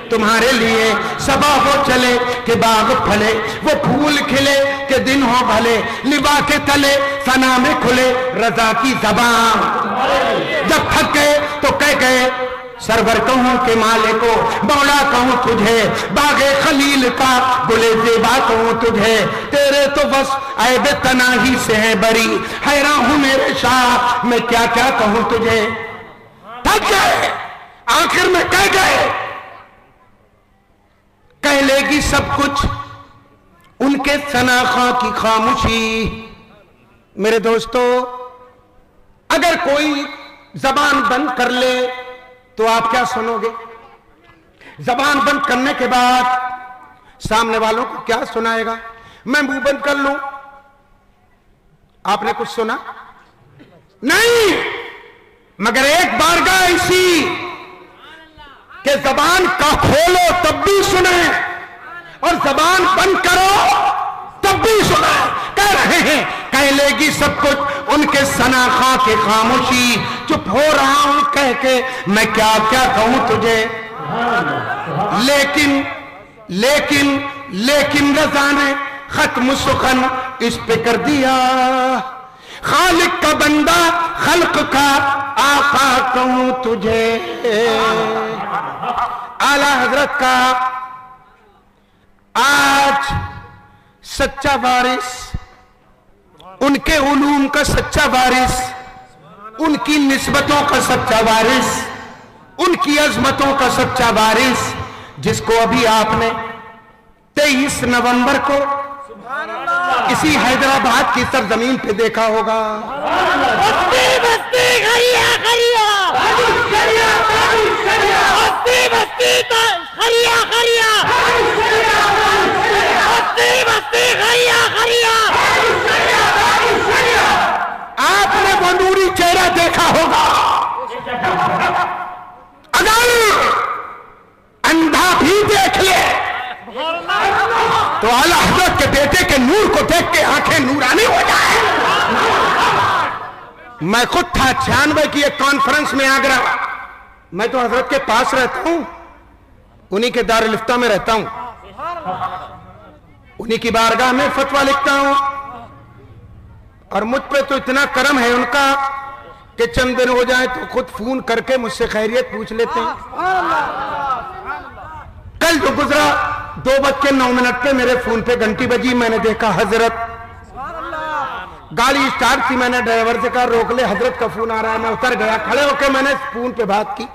تمہارے لیے۔ صبا ہو چلے کہ باغ پھلے، وہ پھول کھلے کہ دن ہو بھلے، لبا کے تلے ثنا میں کھلے رضا کی زبان۔ جب تھک گئے تو کہہ گئے سرور کہوں کہ مالکو، مولا کہوں تجھے، باغ خلیل کا گلے زیبا کہوں تجھے، تیرے تو بس عیب تناہی سے ہے بری، حیران ہوں میرے شاہ میں کیا کیا کہوں تجھے۔ تھک گئے، آخر میں کہہ گئے کہہ لے گی سب کچھ ان کے ثنا خاں کی خاموشی۔ میرے دوستو اگر کوئی زبان بند کر لے تو آپ کیا سنو گے؟ زبان بند کرنے کے بعد سامنے والوں کو کیا سنائے گا؟ میں منہ بند کر لوں، آپ نے کچھ سنا نہیں، مگر ایک بارگاہ ایسی کہ زبان کا کھولو تب بھی سنیں اور زبان بند کرو تب بھی سنیں۔ کہہ رہے ہیں کہہ لے گی سب کچھ ان کے ثنا خاں کے خاموشی، چپ ہو رہا ہوں کہہ کے میں کیا کیا کہوں تجھے۔ لیکن رضا نے ختم سخن اس پہ کر دیا، خالق کا بندہ خلق کا آقا کہوں تجھے۔ اعلیٰ حضرت کا آج سچا وارث، ان کے علوم کا سچا وارث، ان کی نسبتوں کا سچا وارث، ان کی عظمتوں کا سچا وارث، جس کو ابھی آپ نے 23 نومبر کو اسی حیدرآباد کی سرزمین پہ دیکھا ہوگا۔ بستی بستی خریا خریا، بستی بستی خریا خریا، بستی بستی خریا خریا۔ آپ نے وہ نوری چہرہ دیکھا ہوگا، اگر اندھا بھی دیکھ لے تو اعلیٰ حضرت کے بیٹے کے نور کو دیکھ کے آنکھیں نورانی ہو جائے۔ میں خود تھا 96 کی ایک کانفرنس میں آگرہ، میں تو حضرت کے پاس رہتا ہوں، انہی کے دارالفتہ میں رہتا ہوں، انہی کی بارگاہ میں فتویٰ لکھتا ہوں، اور مجھ پہ تو اتنا کرم ہے ان کا کہ چند دن ہو جائیں تو خود فون کر کے مجھ سے خیریت پوچھ لیتے ہیں۔ کل جو گزرا 2:09 پہ میرے فون پہ گھنٹی بجی، میں نے دیکھا حضرت، گاڑی اسٹارٹ تھی، میں نے ڈرائیور سے کہا روک لے، حضرت کا فون آ رہا ہے، میں اتر گیا، کھڑے ہو کے میں نے فون پہ بات کی،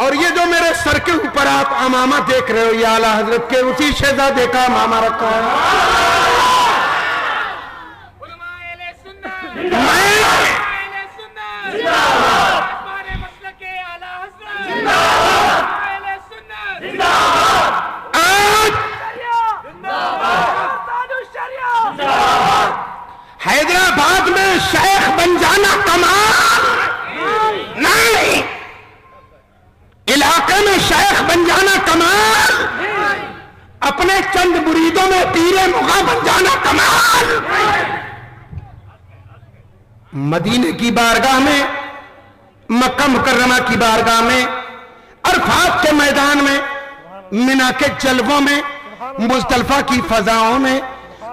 اور یہ جو میرے سر کے اوپر آپ امامہ دیکھ رہے ہو یہ اعلیٰ حضرت کے اسی شہزادے کا امامہ رکھا ہے۔ حیدرآباد میں شیخ بن جانا کمال نہیں، علاقے میں شیخ بن جانا کمال، اپنے چند مریدوں میں پیر مغاں بن جانا کمال۔ مدینے کی بارگاہ میں، مکہ مکرمہ کی بارگاہ میں، عرفات کے میدان میں، منی کے جلووں میں، مزدلفہ کی فضاؤں میں،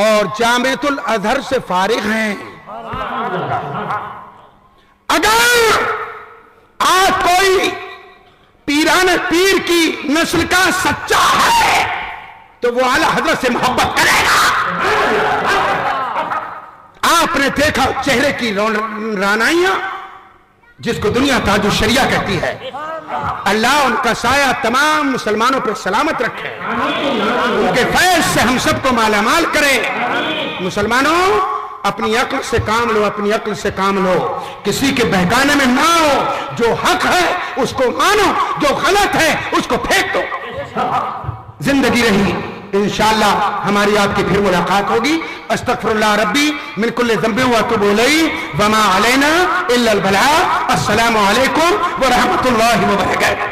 اور جامعۃ الازہر سے فارغ ہیں. اگر آج کوئی پیران پیر کی نسل کا سچا ہے تو وہ اعلی حضرت سے محبت کرے گا. آپ نے دیکھا چہرے کی رانائیاں جس کو دنیا تاج الشریعہ کہتی ہے. اللہ ان کا سایہ تمام مسلمانوں پر سلامت رکھے, ان کے فیض سے ہم سب کو مالا مال کرے. مسلمانوں اپنی عقل سے کام لو, اپنی عقل سے کام لو, کسی کے بہکانے میں نہ ہو. جو حق ہے اس کو مانو, جو غلط ہے اس کو پھینک دو. زندگی رہی انشاءاللہ ہماری آپ کی پھر ملاقات ہوگی. استغفر اللہ ربی من کل ذنب واتوب الیہ وما علینا الا البلاغ. السلام علیکم ورحمۃ اللہ وبرکاتہ.